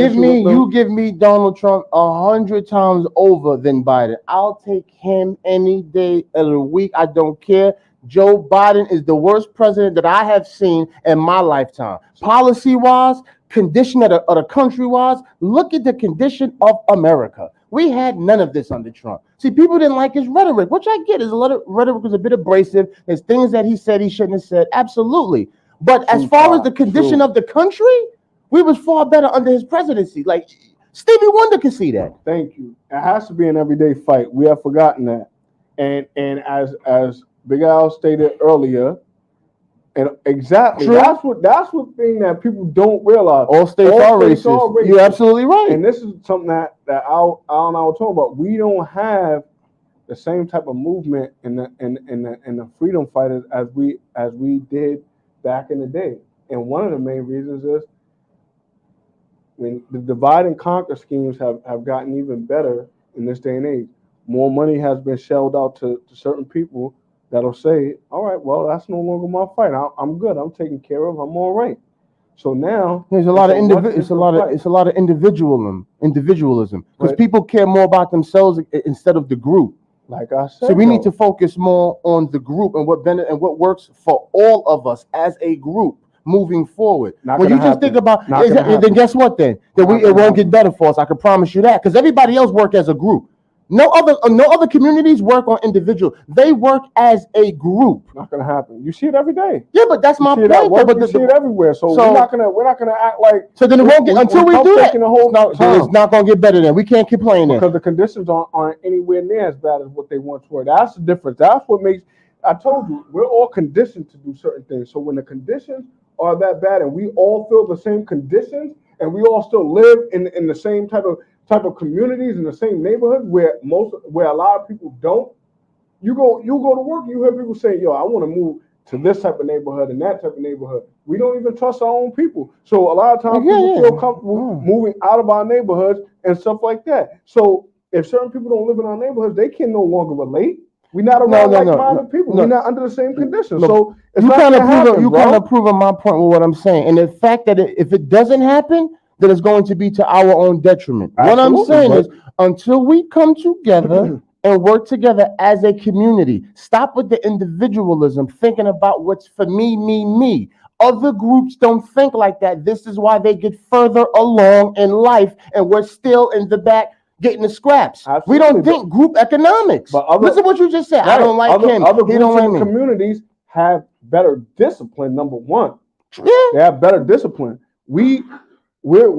Give me Donald Trump 100 times over than Biden. I'll take him any day of the week. I don't care. Joe Biden is the worst president that I have seen in my lifetime. Policy-wise, condition of the country-wise, look at the condition of America. We had none of this under Trump. See, people didn't like his rhetoric, which I get. His rhetoric was a bit abrasive. There's things that he said he shouldn't have said. Absolutely. But as far as the condition of the country, we was far better under his presidency. Like, Stevie Wonder can see that.
Thank you. It has to be an everyday fight. We have forgotten that. And as Big Al stated earlier, And exactly,
True.
that's what thing that people don't realize.
All states are racist. You're absolutely right.
And this is something that Al and I were talking about. We don't have the same type of movement in the freedom fighters as we did back in the day. And one of the main reasons is when the divide and conquer schemes have gotten even better in this day and age. More money has been shelled out to certain people that'll say, all right, well, that's no longer my fight. I'm good. I'm taken care of. I'm all right. So now
there's a lot of individualism because people care more about themselves instead of the group.
Like I said,
so we need to focus more on the group and what works for all of us as a group moving forward. When you just think about, then guess what? Then it won't get better for us. I can promise you that, because everybody else work as a group. No other communities work on individual. They work as a group.
Not gonna happen. You see it every day.
Yeah, but that's my point.
But you see it everywhere. So we're not gonna act like.
So then it won't get until we do that. It's not gonna get better. Then we can't complain
because the conditions aren't anywhere near as bad as what they once were. That's the difference. That's what makes. I told you, we're all conditioned to do certain things. So when the conditions are that bad, and we all feel the same conditions, and we all still live in the same type of communities in the same neighborhood where a lot of people don't. You go to work, you hear people say, yo, I want to move to this type of neighborhood and that type of neighborhood. We don't even trust our own people. So a lot of times people feel comfortable moving out of our neighborhoods and stuff like that. So if certain people don't live in our neighborhoods, they can no longer relate. We're not around like-minded people. We're not under the same conditions.
Look,
so it's
you
kind of
proving my point with what I'm saying. And the fact that if it doesn't happen, then it's going to be to our own detriment. Absolutely. What I'm saying is, until we come together and work together as a community, stop with the individualism, thinking about what's for me. Other groups don't think like that. This is why they get further along in life, and we're still in the back getting the scraps. Absolutely. We don't think group economics. Listen to what you just said. Right. I don't like him.
Other groups and communities have better discipline. Number one, they have better discipline. We run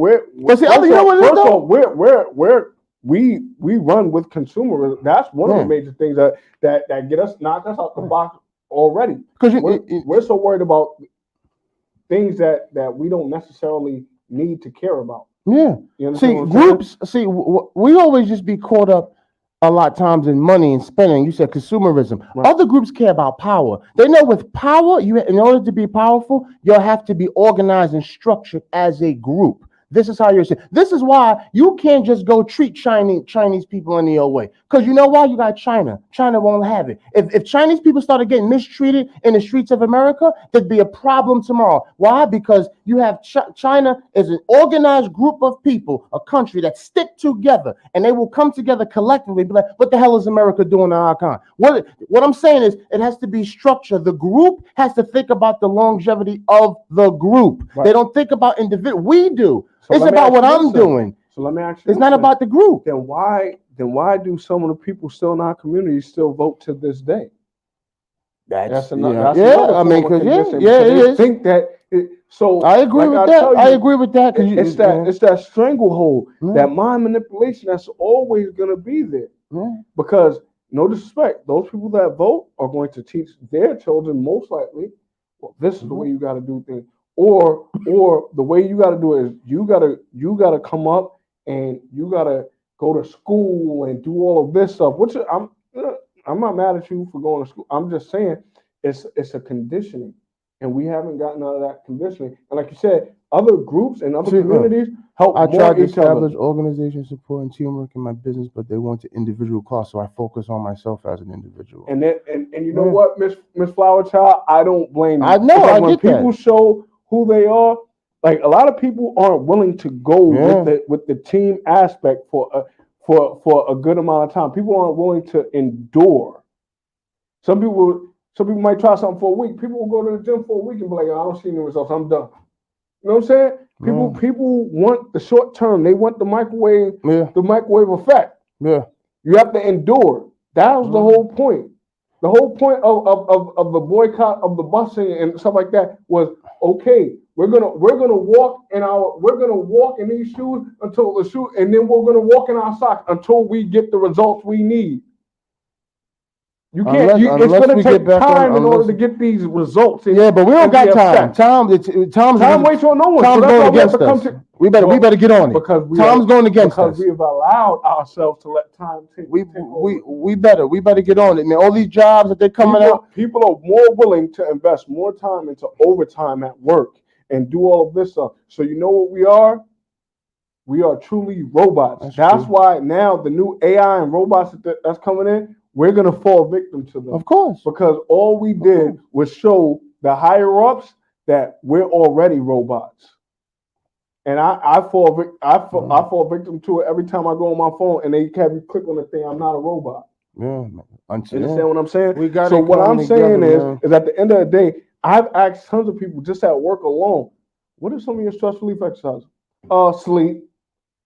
with consumerism. That's one of the major things that get us knocked us out the box already. Because we're so worried about things that we don't necessarily need to care about.
Yeah. We always just be caught up a lot of times in money and spending. You said consumerism. Right. Other groups care about power. They know with power, in order to be powerful, you'll have to be organized and structured as a group. This is how you're saying. This is why you can't just go treat Chinese people any old way. Because you know why? You got China. China won't have it. If Chinese people started getting mistreated in the streets of America, there'd be a problem tomorrow. Why? Because you have China is an organized group of people, a country that stick together, and they will come together collectively and be like, what the hell is America doing to our kind? What I'm saying is it has to be structured. The group has to think about the longevity of the group. Right. They don't think about individual. We do. So it's about what I'm doing.
So let me ask you.
It's not about the group.
Then why do some of the people still in our community still vote to this day? That's another.
I mean, because it is.
Think that. So
I agree with that. I agree with that.
It's that stranglehold, that mind manipulation that's always going to be there. Because no disrespect, those people that vote are going to teach their children most likely, well, this is the way you got to do things. Or the way you got to do it is you gotta come up and you gotta go to school and do all of this stuff. Which I'm not mad at you for going to school. I'm just saying it's a conditioning, and we haven't gotten out of that conditioning. And like you said, other groups and other communities help.
I tried to establish organization support and teamwork in my business, but they want the individual cost, so I focus on myself as an individual.
And you know what, Miss Flower Child, I don't blame you.
I know. I
when
get
people
that.
show who they are, like a lot of people aren't willing to go with the team aspect for a good amount of time. People aren't willing to endure. Some people might try something for a week. People will go to the gym for a week and be like, I don't see any results. I'm done. You know what I'm saying? People want the short term. They want the microwave effect. Yeah. You have to endure. That was the whole point. The whole point of the boycott of the busing and stuff like that was, okay, we're gonna walk in these shoes until the shoe, and then we're gonna walk in our socks until we get the results we need. You can't. It's
unless
going
we
to
get
take
back on-
time in order
unless-
to get these results.
Yeah, but we don't
and
got
be
time.
upset.
Time
waits on no one.
Tom's
So that's
going
why we have
against
to come
us.
to.
We better get on it.
Because
Tom's going against us.
Because we have allowed ourselves to let time take over.
We better get on it, man. All these jobs that they're coming out.
People are more willing to invest more time into overtime at work and do all of this stuff. So you know what we are? We are truly robots. That's why now the new AI and robots that's coming in, we're gonna fall victim to them.
Of course.
Because all we did was show the higher ups that we're already robots. And I fall victim to it every time I go on my phone and they have you click on the thing. I'm not a robot.
Yeah.
You understand what I'm saying?
We got
so
it
what I'm
coming
saying
together,
is at the end of the day, I've asked tons of people just at work alone, what are some of your stress relief exercises? Sleep.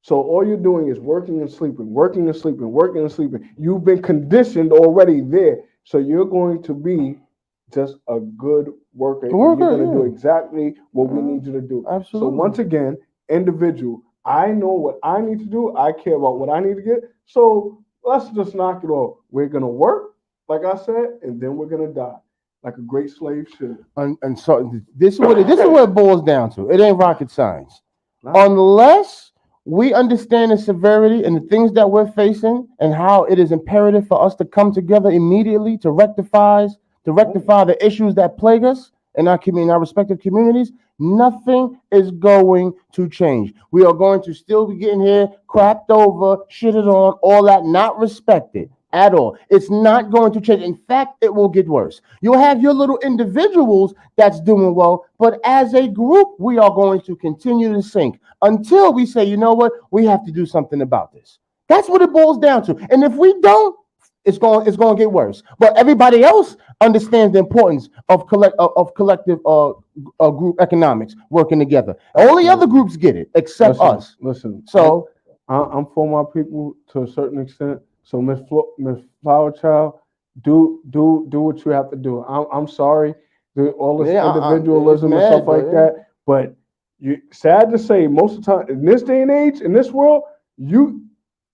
So all you're doing is working and sleeping, working and sleeping, working and sleeping. You've been conditioned already there. So you're going to be just a good worker. You're going to do exactly what we need you to do.
Absolutely.
So once again, individual, I know what I need to do. I care about what I need to get. So let's just knock it off. We're going to work, like I said, and then we're going to die like a great slave should.
And so this is what it boils down to. It ain't rocket science. Unless we understand the severity and the things that we're facing and how it is imperative for us to come together immediately to rectify the issues that plague us in our respective communities, nothing is going to change. We are going to still be getting here, crapped over, shitted on, all that, not respected at all. It's not going to change. In fact, it will get worse. You'll have your little individuals that's doing well, but as a group, we are going to continue to sink until we say, you know what, we have to do something about this. That's what it boils down to. And if we don't, it's going to get worse. But everybody else understands the importance of collective group economics working together. Only other groups get it except us.
Listen.
So
I'm for my people to a certain extent. So Miss Flower Child, do what you have to do. I'm sorry, all this individualism and stuff like that. But sad to say, most of the time in this day and age, in this world,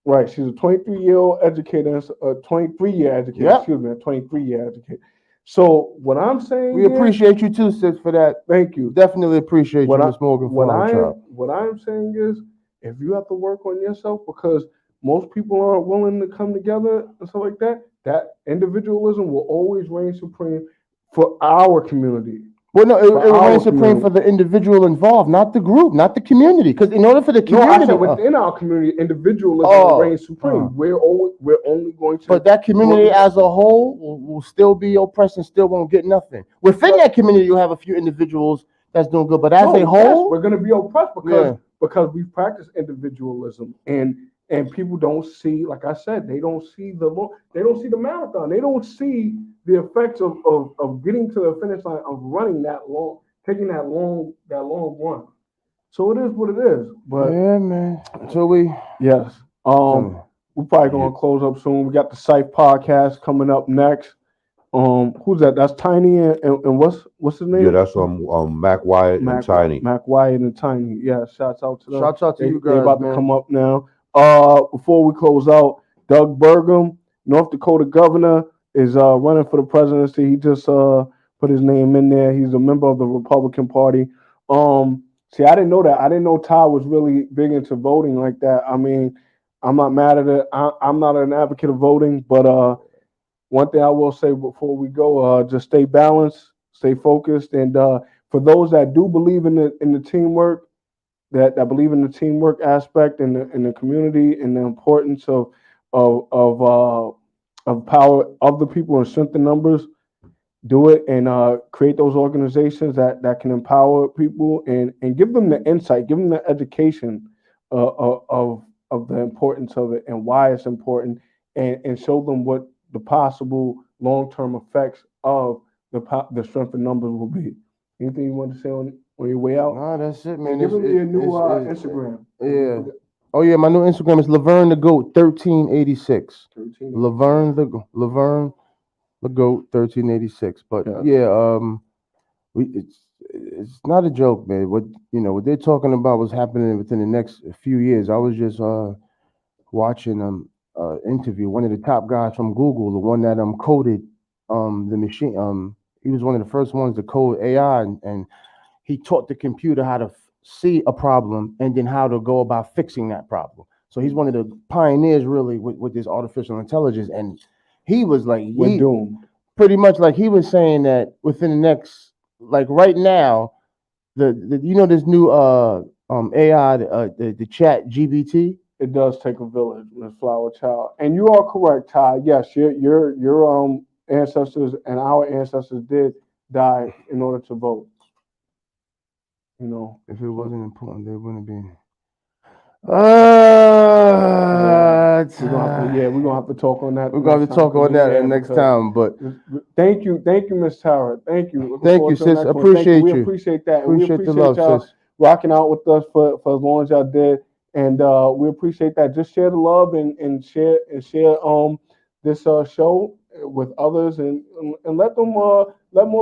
right? She's a 23-year-old educator, a 23-year educator.
Yep.
Excuse me, a 23-year educator. So what I'm saying,
we appreciate you too, sis, for that.
Thank you.
Definitely appreciate you, Miss Morgan.
What I'm saying is, if you have to work on yourself because most people aren't willing to come together and stuff like that, that individualism will always reign supreme for our community.
Well, no, it reigns supreme for the individual involved, not the group, not the community. Because in order for the community,
I said within our community, individualism reigns supreme. We're only going to.
But that community as a whole will still be oppressed and still won't get nothing. Within that community, you have a few individuals that's doing good, but as a whole,
we're going to be oppressed because we practice individualism and people don't see, like I said, they don't see the marathon. They don't see the effects of getting to the finish line, of running that long, taking that long run. So it is what it is. But
yeah, man. So
we're probably gonna close up soon. We got the Scythe podcast coming up next. Who's that? That's Tiny and what's his name?
Yeah, that's Mac Wyatt and Tiny.
Mac Wyatt and Tiny. Yeah, shouts out to them.
Shouts out to you guys.
They're about to come up now. Before we close out, Doug Burgum, North Dakota governor, is running for the presidency. He just put his name in there. He's a member of the Republican Party. See, I didn't know that. I didn't know Ty was really big into voting like that. I mean, I'm not mad at it. I'm not an advocate of voting, but one thing I will say before we go, just stay balanced, stay focused, and for those that do believe in the teamwork, that believe in the teamwork aspect in the community and the importance of power of the people and strength in numbers, do it and create those organizations that can empower people and give them the insight, give them the education of the importance of it and why it's important, and show them what the possible long-term effects of the strength in numbers will be. Anything you want to say on your way out?
No, that's it, man.
Give them your new Instagram.
Yeah. Oh yeah, my new Instagram is Laverne the Goat 1386. Laverne the Goat 1386. But it's not a joke, man. What they're talking about was happening within the next few years. I was just watching interview. One of the top guys from Google, the one that coded the machine. He was one of the first ones to code AI, and he taught the computer how to see a problem and then how to go about fixing that problem. So he's one of the pioneers, really, with this artificial intelligence. And he was like,
We're doomed.
Pretty much like he was saying that within the next, like right now, the you know this new AI, the chat GBT.
It does take a village, Miss Flower Child, and you are correct, Ty. Yes, your ancestors and our ancestors did die in order to vote. You know,
If it wasn't important, they wouldn't be.
we're gonna have to talk on that.
We're gonna have to talk on that next time. But
thank you, Miss Tara. Thank you.
Thank you, sis. Appreciate you.
We appreciate that.
Appreciate the love,
y'all
sis.
rocking out with us for as long as y'all did, and we appreciate that. Just share the love and share this show with others, and let more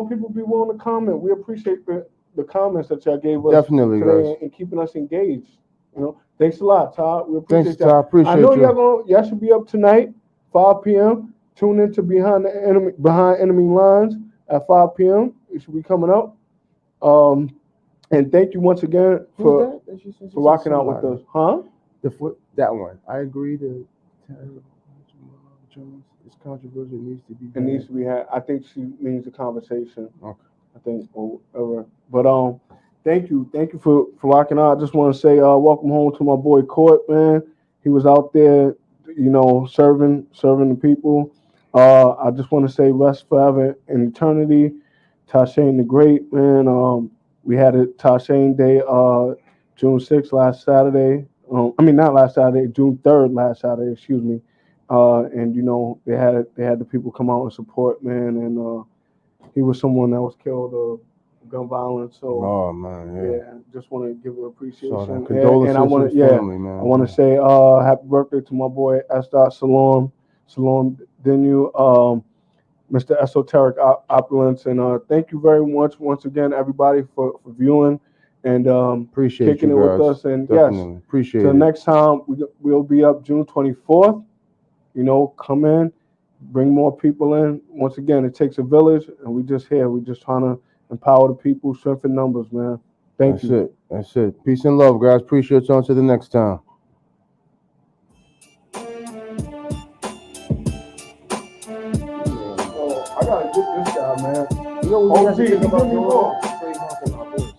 people be willing to comment. We appreciate the comments that y'all gave us
Definitely,
today
guys.
and keeping us engaged. You know, thanks a lot, Todd. We appreciate
Thanks,
that.
Todd. Appreciate
I know
you.
y'all should be up tonight, 5 p.m. Tune into Behind Enemy Lines at 5 p.m. It should be coming up. And thank you once again for rocking out with us, huh?
That one. I agree to this controversial needs to be.
It needs to be had. I think she means a conversation.
Okay.
I think or whatever. But thank you for rocking out. I just want to say welcome home to my boy Court, man. He was out there, you know, serving the people. I just want to say rest forever in eternity. Tashane the Great, man. We had a Tashane Day June 6th last Saturday. Not last Saturday, June 3rd last Saturday, excuse me. And you know, they had the people come out and support, man, and he was someone that was killed of gun violence. So
oh man,
yeah, just want to give a appreciation.
Condolences
and I want
to the family, man.
I want to say happy birthday to my boy Esther Salon Dinu, Mr. Esoteric Opulence, and thank you very much once again, everybody, for viewing and
appreciate
kicking
you
it
guys.
with us. And
Definitely.
yes,
Appreciate
till
it.
next time we'll be up June 24th. You know, come in, bring more people in. Once again, it takes a village, and we just trying to empower the people, strengthen numbers, man. Thank you.
That's it. Peace and love, guys. Appreciate you. Until the next time.
I gotta get this guy, man.
You know what we have to
OG,
think about
give me
doing?
more.
Trademarking our voice.